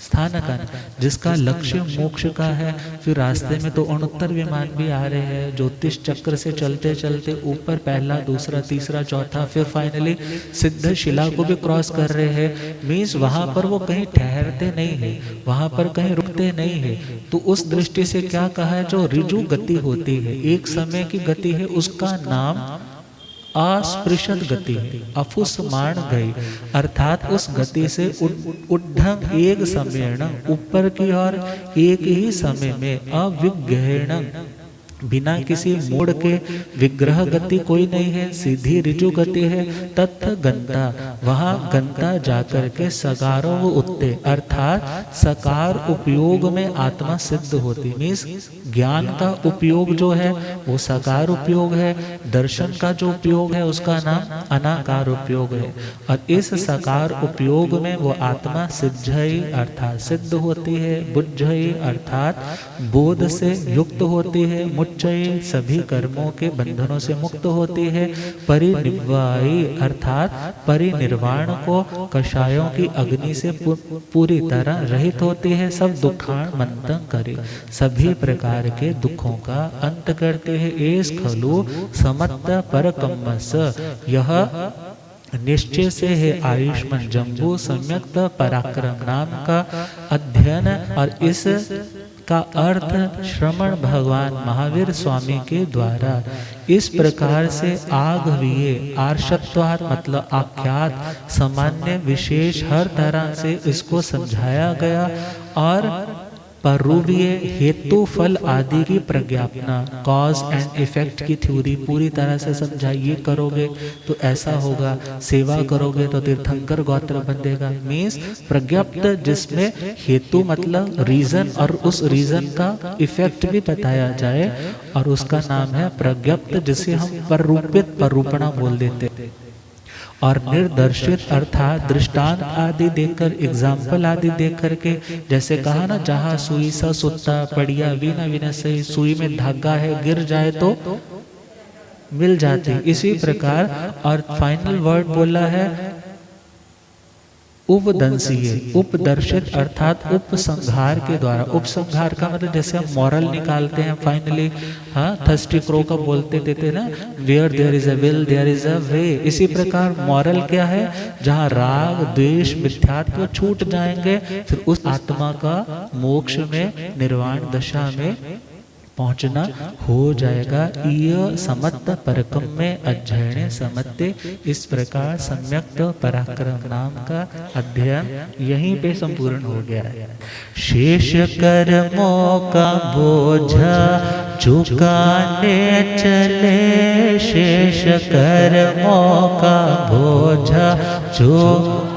स्थानक आना। जिसका लक्ष्य मोक्ष का है, फिर रास्ते में तो 69 विमान भी आ रहे हैं, ज्योतिष चक्र से चलते चलते ऊपर पहला दूसरा तीसरा चौथा, फिर फाइनली सिद्ध शिला को भी क्रॉस कर रहे हैं। मीन्स वहां पर वो कहीं ठहरते नहीं है, वहां पर कहीं रुकते नहीं है। तो उस दृष्टि से क्या कहा है, जो ऋजु गति होती है, एक समय की गति है, उसका नाम अस्पृशत गति, अफुसमान गई, अर्थात उस गति से उड्ढंग एक समेण, ऊपर की ओर एक ही समय में, अविग्रहण बिना किसी मोड़ के, विग्रह गति कोई नहीं है, सीधी ऋजु गति है। तत्थ गंता, वहां गंता जाकर के सकारो उत्ते, अर्थात सकार उपयोग में आत्मा सिद्ध होती। मीन्स ज्ञान का उपयोग जो है वो सकार उपयोग है, दर्शन का जो उपयोग है उसका नाम अनाकार उपयोग है, और इस सकार उपयोग में वो आत्मा सिद्धई अर्थात सिद्ध होती है, बुद्धई अर्थात बोध से युक्त होती है, मुच्चई सभी कर्मों के बंधनों से मुक्त होती है, परिनिर्वाणी अर्थात परिनिर्वाण को कषायों की अग्नि से पूरी तरह रहित होती है, सब दुखान मंतन करे, सभी प्रकार के दुखों का अंत करते हैं। एस खलु समत्त परकम्मस, यह निश्चय से है आयुष्मान जम्बू सम्यक्त पराक्रम नाम का अध्ययन, और इस का अर्थ श्रमण भगवान महावीर स्वामी के द्वारा इस प्रकार से आघवीय आर्षत्वात् मतलब आख्यात सामान्य विशेष हर तरह से इसको समझाया गया, और परूवीय हेतु फल आदि की प्रज्ञापना, कॉज एंड इफेक्ट की थ्योरी पूरी तरह से समझाइए, करोगे तो ऐसा होगा, सेवा करोगे तो तीर्थंकर गोत्र बंधेगा। मीन्स प्रज्ञप्त जिसमें हेतु मतलब रीजन, और उस रीजन का इफेक्ट भी बताया जाए, और उसका नाम है प्रज्ञप्त, जिसे हम परूपित परूपणा बोल देते, और निर्दर्शित अर्थात दृष्टांत आदि देकर, एग्जाम्पल आदि देख करके, जैसे कहा ना जहाँ सुई सा सुत्ता पड़िया वीना विना सही, सुई में धागा है गिर जाए तो मिल जाती, इसी प्रकार। और फाइनल वर्ड बोला है उपदंसीय, उपदर्शित अर्थात उपसंहार के द्वारा। उपसंहार का मतलब जैसे हम मॉरल निकालते हैं फाइनली, हाँ थर्स्टी क्रो का बोलते देते ना, where there is a will there is a way, इसी प्रकार मॉरल क्या है, जहाँ राग द्वेष मिथ्यात्व छूट जाएंगे, फिर उस आत्मा का मोक्ष में निर्वाण दशा में पहुंचना हो जाएगा। ईय समत्त परकम में अध्ययन समत्ते, इस प्रकार सम्यक्त पराक्रम नाम का अध्ययन यहीं पे संपूर्ण हो गया है। शेष कर्मों का बोझा चुकाने चले, शेष कर्मों का बोझा जो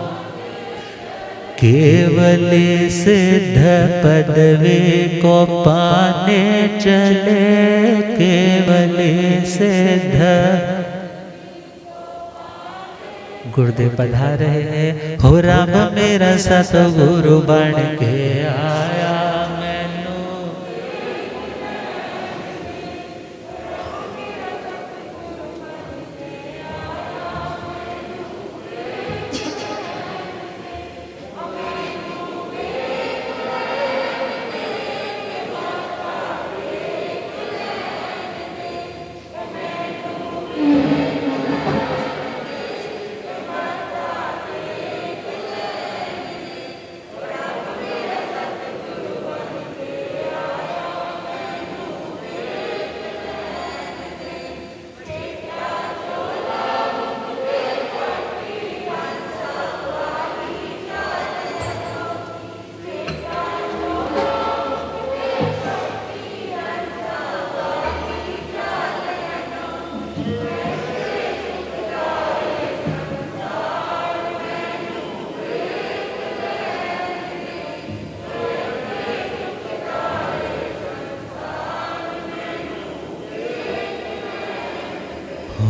केवल सिद्ध पदवी को पाने चले, केवल सिद्ध। गुरुदेव पधार रहे हैं, हो राम मेरा सतगुरु बन के आया,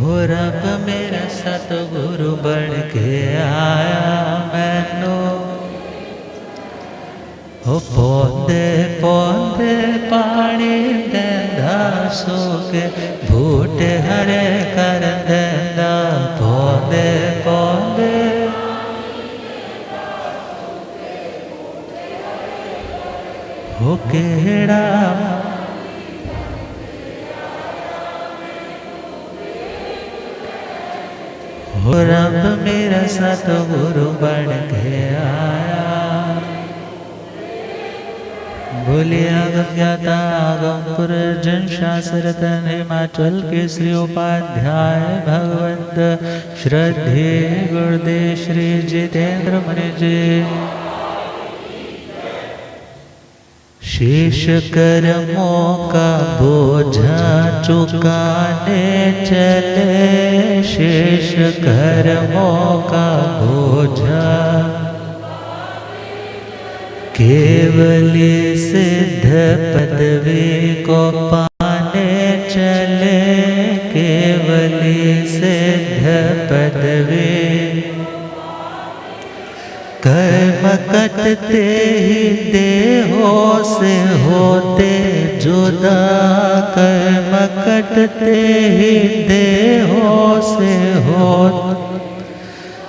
हो रब मेरा सतगुरु बन के आया मैनू, हो पौधे पौधे पानी देंदा सूखे बूटे हरे कर देंदा, पौधे पौधे हो केड़ा हो रब मेरा सतगुरु बन के आया। बोलिए आगम ज्ञाता आगम पुरजन शास्त्रतन हिमाचल के श्री उपाध्याय भगवंत श्रद्धे गुरुदेव श्री जितेंद्र मुनि जी। शेष कर्मों का बोझा चुकाने चले, शेष कर्मों का बोझा केवली सिद्ध पदवी को पाने चले, केवली सिद्ध पदवी। कर्म कटते ही देहों से होते जुदा, कर्म कटते ही देहों से हो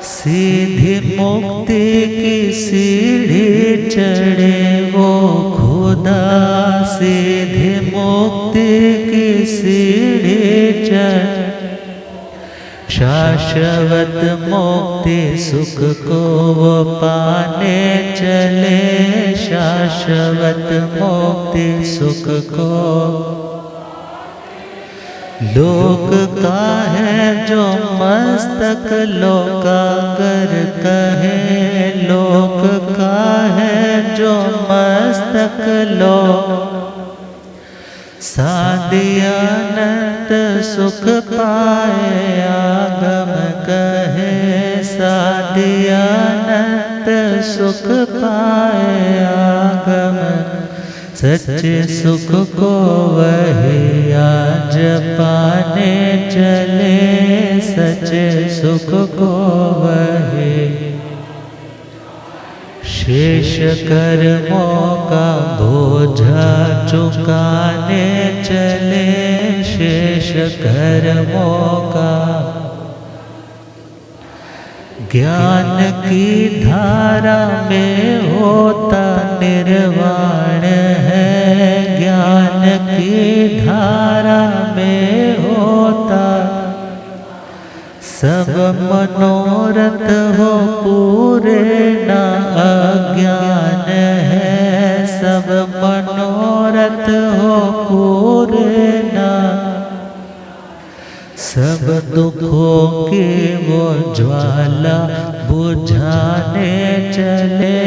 सीधी मुक्ति की सीढ़ी चढ़े वो खुदा, सीधी मुक्ति की सीढ़ी चढ़े। शाश्वत मुक्ति सुख को वो पाने चले, शाश्वत मुक्ति सुख को। लोक का है जो मस्तक लोकागर कहे, लोक का है जो मस्तक लोक सादियानंद सुख पाए आगम कहे, सादियानंद सुख पाए आगम। सच्चे सुख को वही आज पाने चले, सच्चे सुख को वही। शेष कर्मों का बोझा चुकाने चले, शेष कर्मों का। ज्ञान की धारा में होता निर्वाण है, ज्ञान की धारा में होता सब मनोरथ हो पूरे ना अज्ञान है, सब मनोरथ हो पूरे ना। सब दुखों की वो ज्वाला बुझाने चले,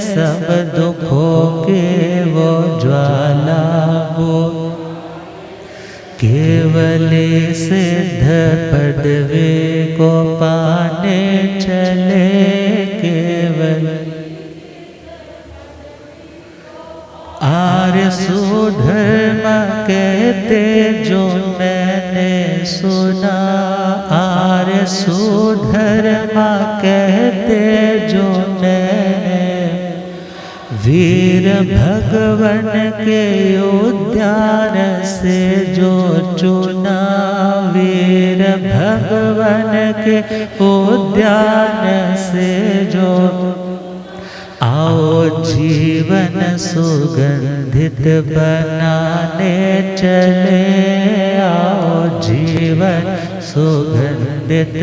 सब दुखों की वो ज्वाला केवली सिद्ध पदवी को पाने चले, केवल। आर्य सुधर्म कहते जो मैंने सुना, आर्य सुधर्म कहते जो मैंने। वीर भगवन के उद्यान से जो चुना, वीर भगवन के उद्यान से जो। आओ जीवन सुगंधित बनाने चले, आओ जीवन सुगंधित।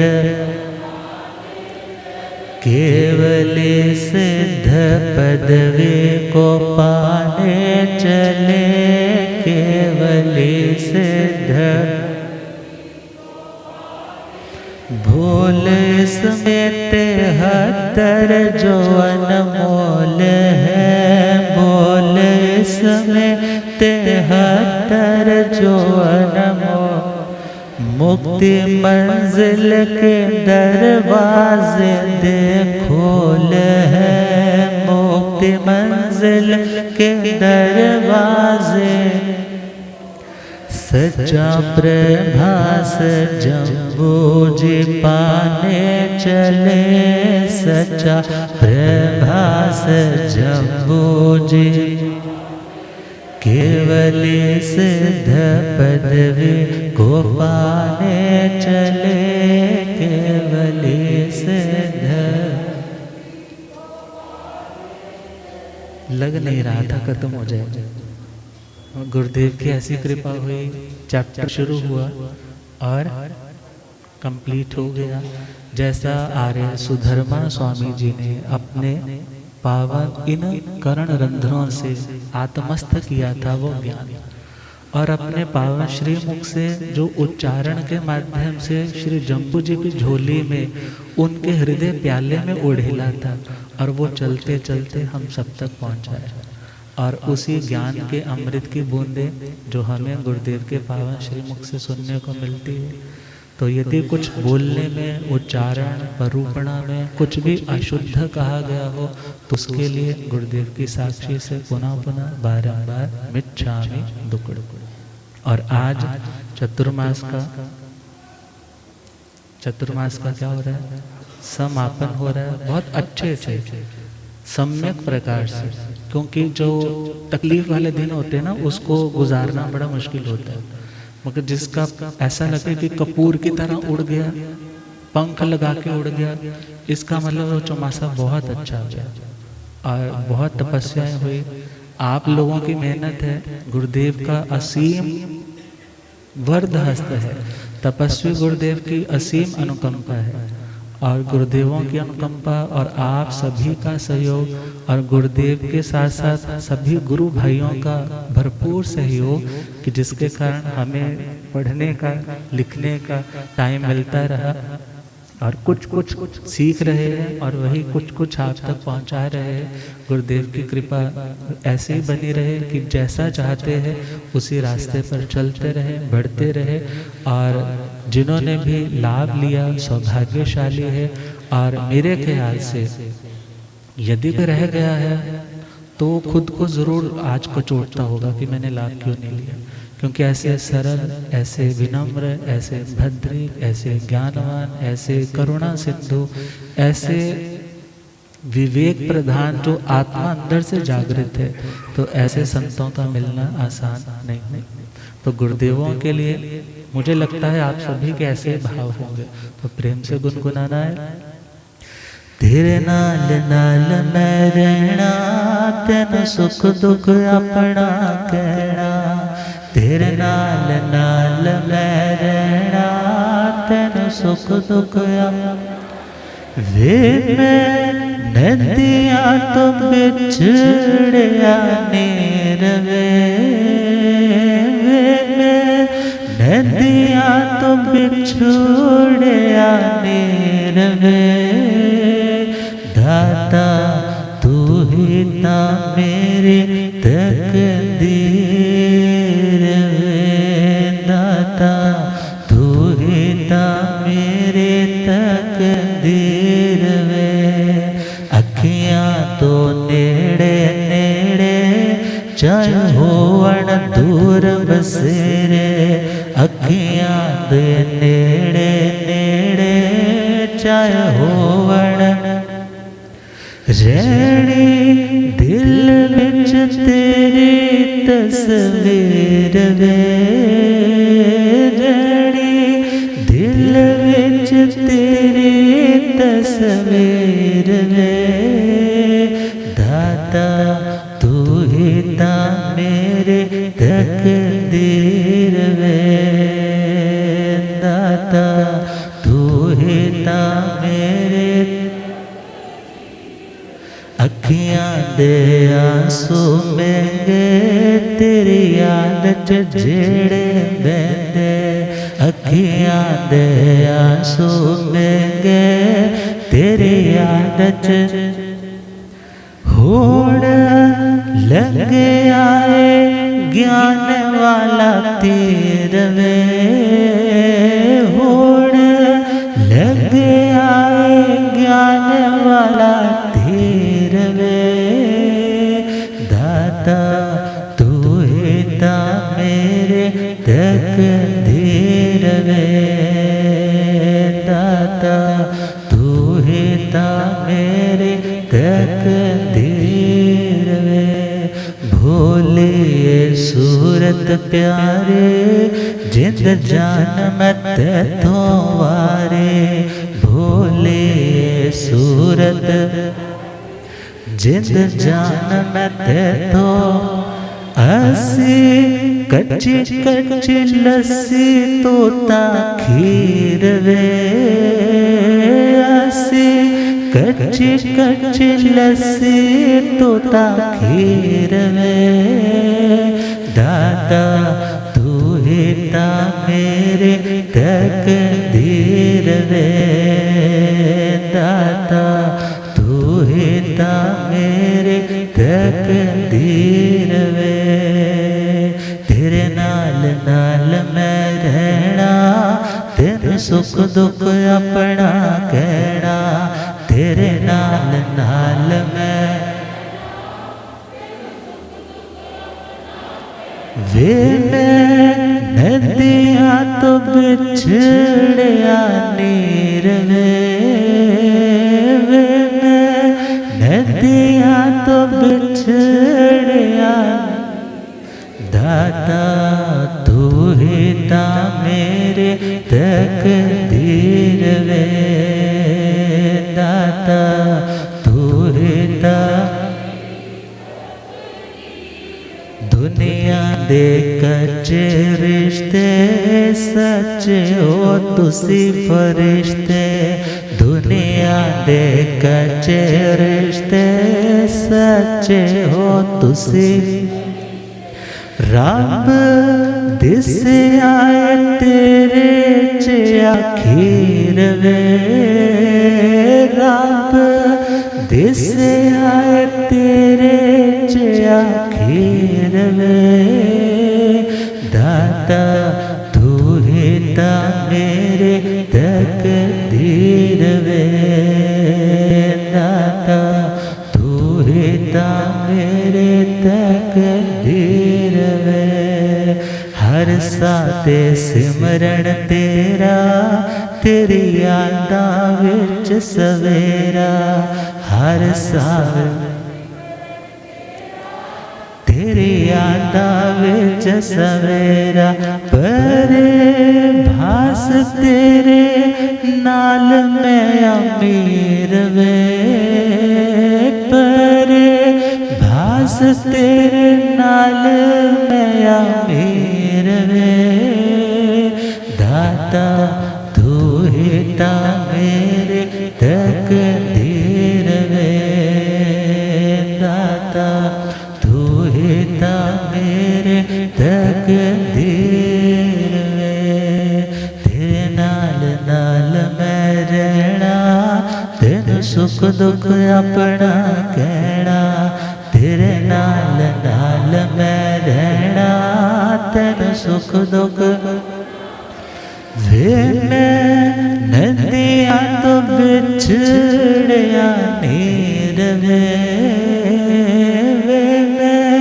केवली सिद्ध पदवी को पाने चले, केवली सिद्ध। भूल इसमें तेहत्तर जो अनमोल है, भूल इसमें तेहत्तर जो अनमोल। मुक्ति मंजिल के दरवाजे दे खोल है, मुक्ति मंजिल के दरवाजे। सच्चा प्रभास जम्बू जी पाने चले, सच्चा प्रभास जम्बू जी केवली सिद्ध पदवी को पाने चले, केवली सिद्ध। लग नहीं रहा था खत्म हो जाए, गुरुदेव की ऐसी कृपा हुई, चैप्टर शुरू हुआ और कंप्लीट हो गया। जैसा आर्य सुधर्मा स्वामी जी ने अपने पावन इन कर्ण रंध्रों से आत्मस्थ किया था वो ज्ञान, और अपने पावन श्री मुख से जो उच्चारण के माध्यम से श्री जम्बू जी की झोली में उनके हृदय प्याले में उड़ेला था, और वो चलते चलते हम सब तक पहुंचा है। और उसी ज्ञान के अमृत की बूंदें जो हमें गुरुदेव के पावन श्री मुख से सुनने को मिलती है, तो यदि कुछ बोलने में, उच्चारण परूपणा में कुछ भी अशुद्ध कहा गया हो, तो उसके लिए गुरुदेव की साक्षी से पुनः पुनः बारंबार मिच्छामि दुक्कड़। और आज चतुर्मास का क्या हो रहा है? समापन हो रहा है, बहुत अच्छे से सम्यक प्रकार से, क्योंकि जो तकलीफ वाले दिन होते हैं ना, उसको गुजारना बड़ा मुश्किल होता है। मगर जिसका ऐसा लगे कि कपूर की तरह उड़ गया, पंख लगा के उड़ गया, इसका मतलब वो चौमासा बहुत अच्छा हो गया और बहुत तपस्याएं हुई। आप लोगों की मेहनत है, गुरुदेव का असीम वरद हस्त है, तपस्वी गुरुदेव की असीम अनुकंपा है, और गुरुदेवों की अनुकंपा और आप सभी का सहयोग और गुरुदेव के साथ साथ सभी गुरु भाइयों का भरपूर सहयोग, कि जिसके कारण हमें पढ़ने का, लिखने का टाइम मिलता रहा, और कुछ कुछ सीख रहे हैं और वही कुछ कुछ आप तक पहुंचा रहे हैं। गुरुदेव की कृपा ऐसे ही बनी रहे कि जैसा चाहते हैं उसी रास्ते पर चलते रहे, बढ़ते रहे, और जिन्होंने भी लाभ लिया सौभाग्यशाली है। और मेरे ख्याल से यदि भी रह गया है तो खुद को ज़रूर आज को चोटता होगा कि मैंने लाभ क्यों नहीं लिया, क्योंकि ऐसे सरल, ऐसे विनम्र, ऐसे भद्रिक, ऐसे ज्ञानवान, ऐसे करुणा सिंधु, ऐसे विवेक प्रधान जो आत्मा अंदर से जागृत है, तो ऐसे संतों का मिलना आसान नहीं है। तो गुरुदेवों के लिए मुझे लगता है आप सभी के ऐसे भाव होंगे, तो प्रेम से गुनगुनाना है। तेरे नाल नाल मैं रहना, तेन सुख दुख अपना कहना, तेरे नाल नाल मैं रहना, तेन सुख दुख वे मैं नदियाँ तो बिछड़िया नीरवे, नदियाँ तो बिछड़िया नीरवे, दाता तू ही ना मेरी तकदीर वे, दाता तू ही ना मेरे तकदीर वे। अखियाँ तो नेड़े नेड़े चाहे होवण दूर बसेरे, अखियाँ दे नेड़े नेड़े चाहे होवण रैणी, दिल विच तेरी तस्वीर वे, रैणी दिल विच तेरी तस्वीर वे, दाता तू ही ता मेरे तकदीर वे, दाता तू ही ता मेरे। अखियाँ दे आंसू महंगे तेरी याद च जेड़े बहंदे, अखियाँ दे आंसू महंगे तेरी याद च होड़ लगे आए ज्ञान वाला तीर वे, होड़ लगे आए ज्ञान वाला तीर वे, दाता तू ही ता मेरे तकदीर वे दाता, तू ही ता मेरे तकदीर वे। भोले सूरत प्यारे जिंद जान मत तो वारे, भोले सूरत जिंद जान मत तो असी कच्ची कच्ची लस्सी तोता खीर वे, असी कच्ची कच्ची लस्सी तोता खीर वे दाता, तू ही ता मेरे तकदीर वे दाता, तू ही ता मेरे तकदीर वे। तेरे नाल नाल मैं रहना, तेरे सुख दुख अपना कहना, तेरे नाल नाल मैं वे मैं नदियाँ तो बिछड़िया नीर वे मैं नदियाँ तो बिछड़िया दाता, तू ही ता मेरे तकदीर वे दाता, तू ही ता। दुनिया दे कच्चे रिश्ते सच्चे हो तुसी फरिश्ते, दुनिया दे कच्चे रिश्ते सच्चे हो तुसी। रब दिस आए तेरे च आखिर वे, रब दिस आए तेरे च आखिर वे दाता, तू ही ता मेरे तकदीर वे दाता, तू ही ता मेरे तकदीर वे। हर साते सिमरन तेरा, तेरी यादां विच सवेरा, हर साल तेरी यादां विच सवेरा, परे भास तेरे नाल मैं अमीर वे, परे भास तेरे नाल मैं अमीर वे दाता, तू ही ता मेरे तकदीर वे दाता, तू ही ता मेरे तकदीर वे। तेरे नाल नाल मैं रहना, तेरे सुख दुख अपना कहना, तेरे नाल नाल मैं रहना, तेरे सुख दुख वे मैं नदियाँ तो बिछड़िया नीर वे मैं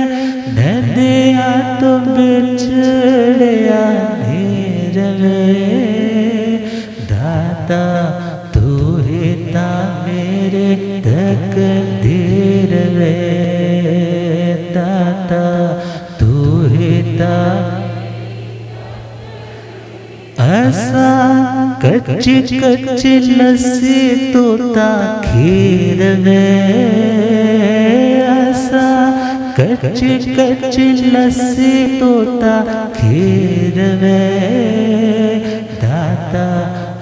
नदियाँ तो बिछड़िया नीर वे दाता, तू ही ता मेरे तकदीर वे दाता, तू ही ता। ऐसा कच्ची कच्ची लस्सी तोता खीर वे, ऐसा कच्ची कच्ची लस्सी तोता खीर वे दाता,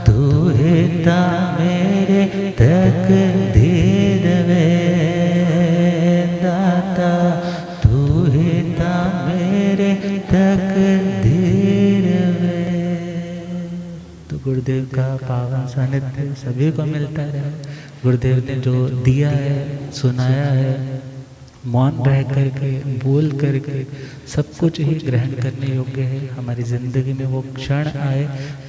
तू ही ता मेरे तकदीर वे दाता, तू ही ता मेरे तकदीर वे। तो गुरुदेव का पावन सानिध्य सभी को मिलता रहे। गुरुदेव ने जो दिया है, सुनाया है, मौन रह करके, बोल करके सब कुछ ही ग्रहण करने योग्य है। हमारी ज़िंदगी में वो क्षण आए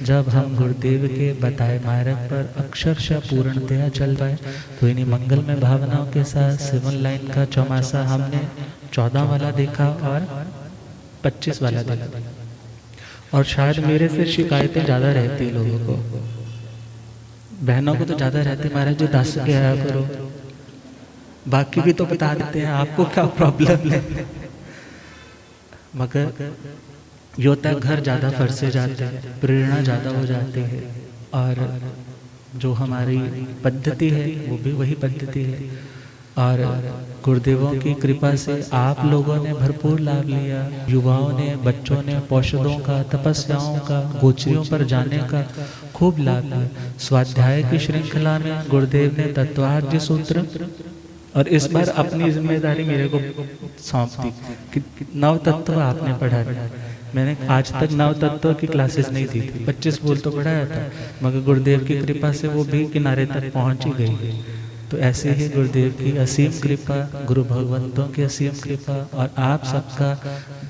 जब हम गुरुदेव के बताए मार्ग पर अक्षरशः पूर्णतया चल पाए। तो इन्हीं मंगलमय भावनाओं के साथ 7 लाइन का चौमासा हमने 14 वाला देखा और 25 वाला दिन। और शायद मेरे से शिकायतें ज़्यादा रहती लोगों को, बहनों को तो ज़्यादा रहती, महाराज जी 10 के आया करो, बाकी भी तो बता देते हैं, आपको क्या प्रॉब्लम है। मगर ये होता है घर ज़्यादा फरसे जाते हैं, प्रेरणा ज़्यादा हो जाती है, और जो हमारी पद्धति है वो भी वही पद्धति है। और गुरुदेवों की कृपा से आप लोगों ने भरपूर लाभ लिया, युवाओं ने, बच्चों ने पौषधों का, तपस्याओं का, गोचरियों पर जाने का खूब लाभ लिया। स्वाध्याय की श्रृंखला में गुरुदेव ने तत्वार्थ सूत्र, और इस बार अपनी जिम्मेदारी मेरे को सौंप दी कि नव तत्व आपने पढ़ाया। मैंने आज तक नव तत्व की क्लासेस नहीं दी थी, 25 बोल तो पढ़ाया था, मगर गुरुदेव की कृपा से वो भी किनारे तक पहुंच ही गई। तो ऐसे ही गुरुदेव की असीम कृपा, गुरु भगवंतों की असीम कृपा, और आप सबका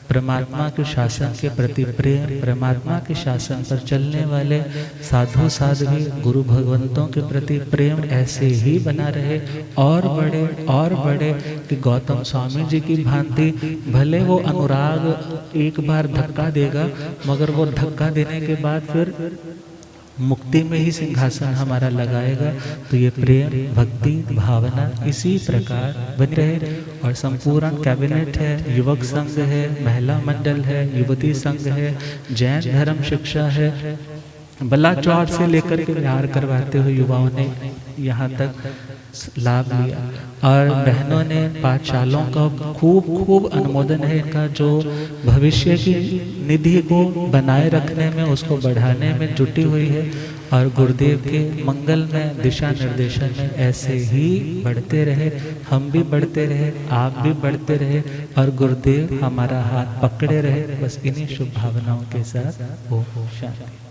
परमात्मा के शासन के प्रति प्रेम, परमात्मा के शासन पर चलने वाले साधु साध्वी गुरु भगवंतों के प्रति प्रेम ऐसे ही बना रहे, और बड़े कि गौतम स्वामी जी की भांति। भले वो अनुराग एक बार धक्का देगा, मगर वो धक्का देने के बाद फिर मुक्ति में ही सिंहासन हमारा लगाएगा। तो ये प्रेम, भक्ति, भावना इसी प्रकार बनी रहे। और संपूर्ण कैबिनेट है, युवक संघ है, महिला मंडल है, युवती संघ है, जैन धर्म शिक्षा है, बलाचौर से लेकर के बिहार करवाते हुए युवाओं ने यहाँ तक लाभ लिया। और बहनों ने पाठशालों का खूब अनुमोदन है इनका, जो भविष्य की निधि को बनाए रखने में, उसको बढ़ाने में जुटी हुई है। और गुरुदेव के मंगल में, दिशा निर्देशन में ऐसे ही बढ़ते रहे, हम भी बढ़ते रहे, आप भी बढ़ते रहे, और गुरुदेव हमारा हाथ पकड़े रहे। बस इन्हीं शुभ भावनाओं के साथ ओम शांति।